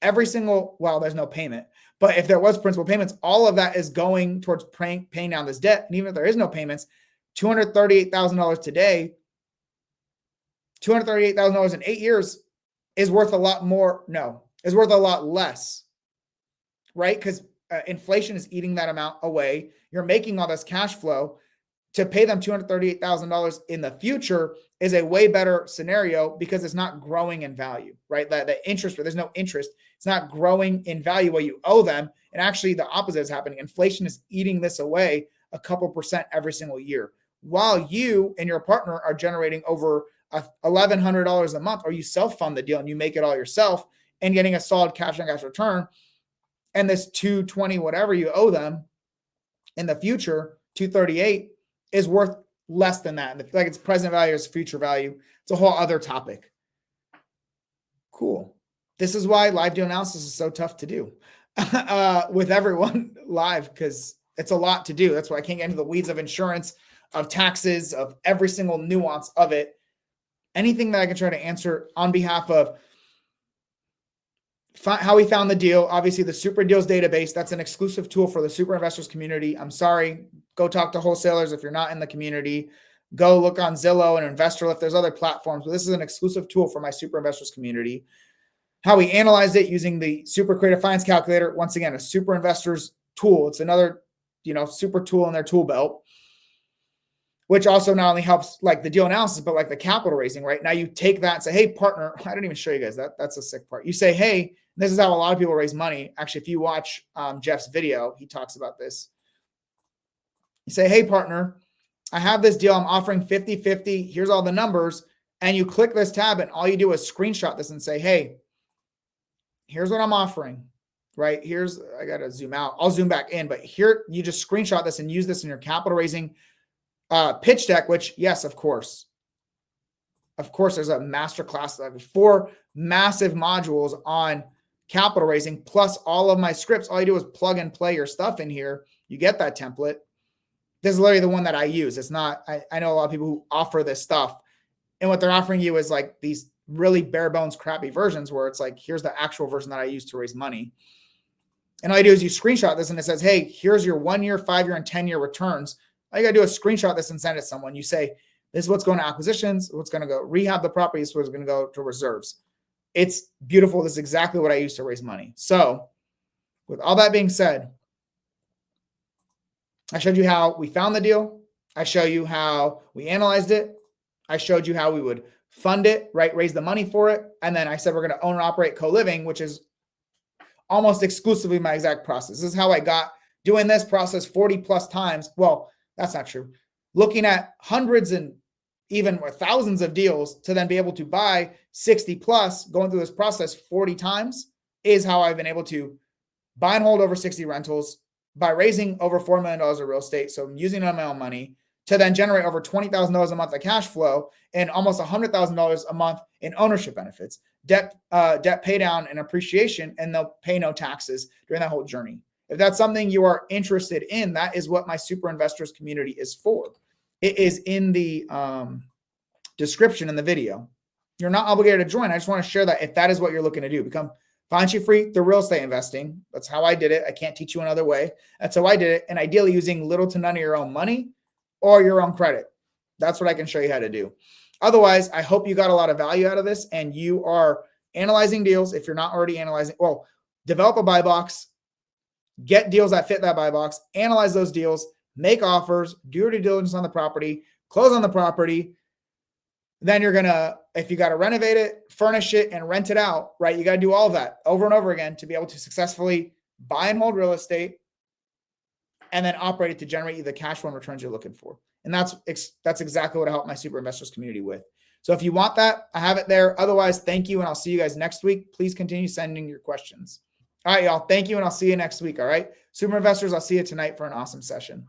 there's no payment, but if there was principal payments, all of that is going towards paying down this debt. And even if there is no payments, $238,000 today, $238,000 in 8 years is worth a lot more. No, is worth a lot less, right? Because inflation is eating that amount away. You're making all this cash flow. To pay them $238,000 in the future is a way better scenario, because it's not growing in value, right? The interest, there's no interest. It's not growing in value what you owe them. And actually the opposite is happening. Inflation is eating this away a couple percent every single year, while you and your partner are generating over $1,100 a month, or you self-fund the deal and you make it all yourself and getting a solid cash on cash return. And this $220, whatever you owe them in the future, $238, is worth less than that. Like it's present value is future value. It's a whole other topic. Cool. This is why live deal analysis is so tough to do with everyone live, because it's a lot to do. That's why I can't get into the weeds of insurance, of taxes, of every single nuance of it. Anything that I can try to answer on behalf of how we found the deal. Obviously, the Super Deals database, that's an exclusive tool for the super investors community. I'm sorry. Go talk to wholesalers if you're not in the community. Go look on Zillow and InvestorLift. There's other platforms, but this is an exclusive tool for my super investors community. How we analyzed it using the Super Creative Finance Calculator. Once again, a super investors tool. It's another, super tool in their tool belt, which also not only helps like the deal analysis, but like the capital raising, right? Now you take that and say, hey, partner, I didn't even show you guys that. That's a sick part. You say, hey, this is how a lot of people raise money. Actually, if you watch Jeff's video, he talks about this. You say, hey, partner, I have this deal. I'm offering 50-50. Here's all the numbers. And you click this tab, and all you do is screenshot this and say, hey, here's what I'm offering, right? I got to zoom out. I'll zoom back in, but here you just screenshot this and use this in your capital raising pitch deck, which, yes, of course, there's a masterclass, 4 massive modules on capital raising, plus all of my scripts. All you do is plug and play your stuff in here. You get that template. This is literally the one that I use. It's not, I know a lot of people who offer this stuff, and what they're offering you is like these really bare bones, crappy versions where it's like, here's the actual version that I use to raise money. And all you do is you screenshot this and it says, hey, here's your 1 year, 5 year, and 10-year returns. All you got to do is screenshot this and send it to someone. You say, this is what's going to acquisitions, what's going to go rehab the properties, what's going to go to reserves. It's beautiful. This is exactly what I use to raise money. So with all that being said, I showed you how we found the deal. I show you how we analyzed it. I showed you how we would fund it, right? Raise the money for it. And then I said, we're going to own and operate CoLiving, which is almost exclusively my exact process. This is how I got doing this process 40 plus times. Well, that's not true. Looking at hundreds and even thousands of deals to then be able to buy 60 plus, going through this process 40 times is how I've been able to buy and hold over 60 rentals, by raising over $4 million of real estate, so I'm using my own money to then generate over $20,000 a month of cash flow and almost $100,000 a month in ownership benefits, debt pay down and appreciation, and they'll pay no taxes during that whole journey. If that's something you are interested in, that is what my super investors community is for. It is in the description in the video. You're not obligated to join. I just want to share that if that is what you're looking to do, become financially free through real estate investing. That's how I did it. I can't teach you another way. That's how I did it. And ideally using little to none of your own money or your own credit. That's what I can show you how to do. Otherwise, I hope you got a lot of value out of this and you are analyzing deals. If you're not already analyzing, well, develop a buy box, get deals that fit that buy box, analyze those deals, make offers, do your due diligence on the property, close on the property. Then you're going to, if you got to renovate it, furnish it, and rent it out, right? You got to do all of that over and over again to be able to successfully buy and hold real estate and then operate it to generate you the cash flow and returns you're looking for. And that's exactly what I help my super investors community with. So if you want that, I have it there. Otherwise, thank you. And I'll see you guys next week. Please continue sending your questions. All right, y'all. Thank you. And I'll see you next week. All right. Super investors, I'll see you tonight for an awesome session.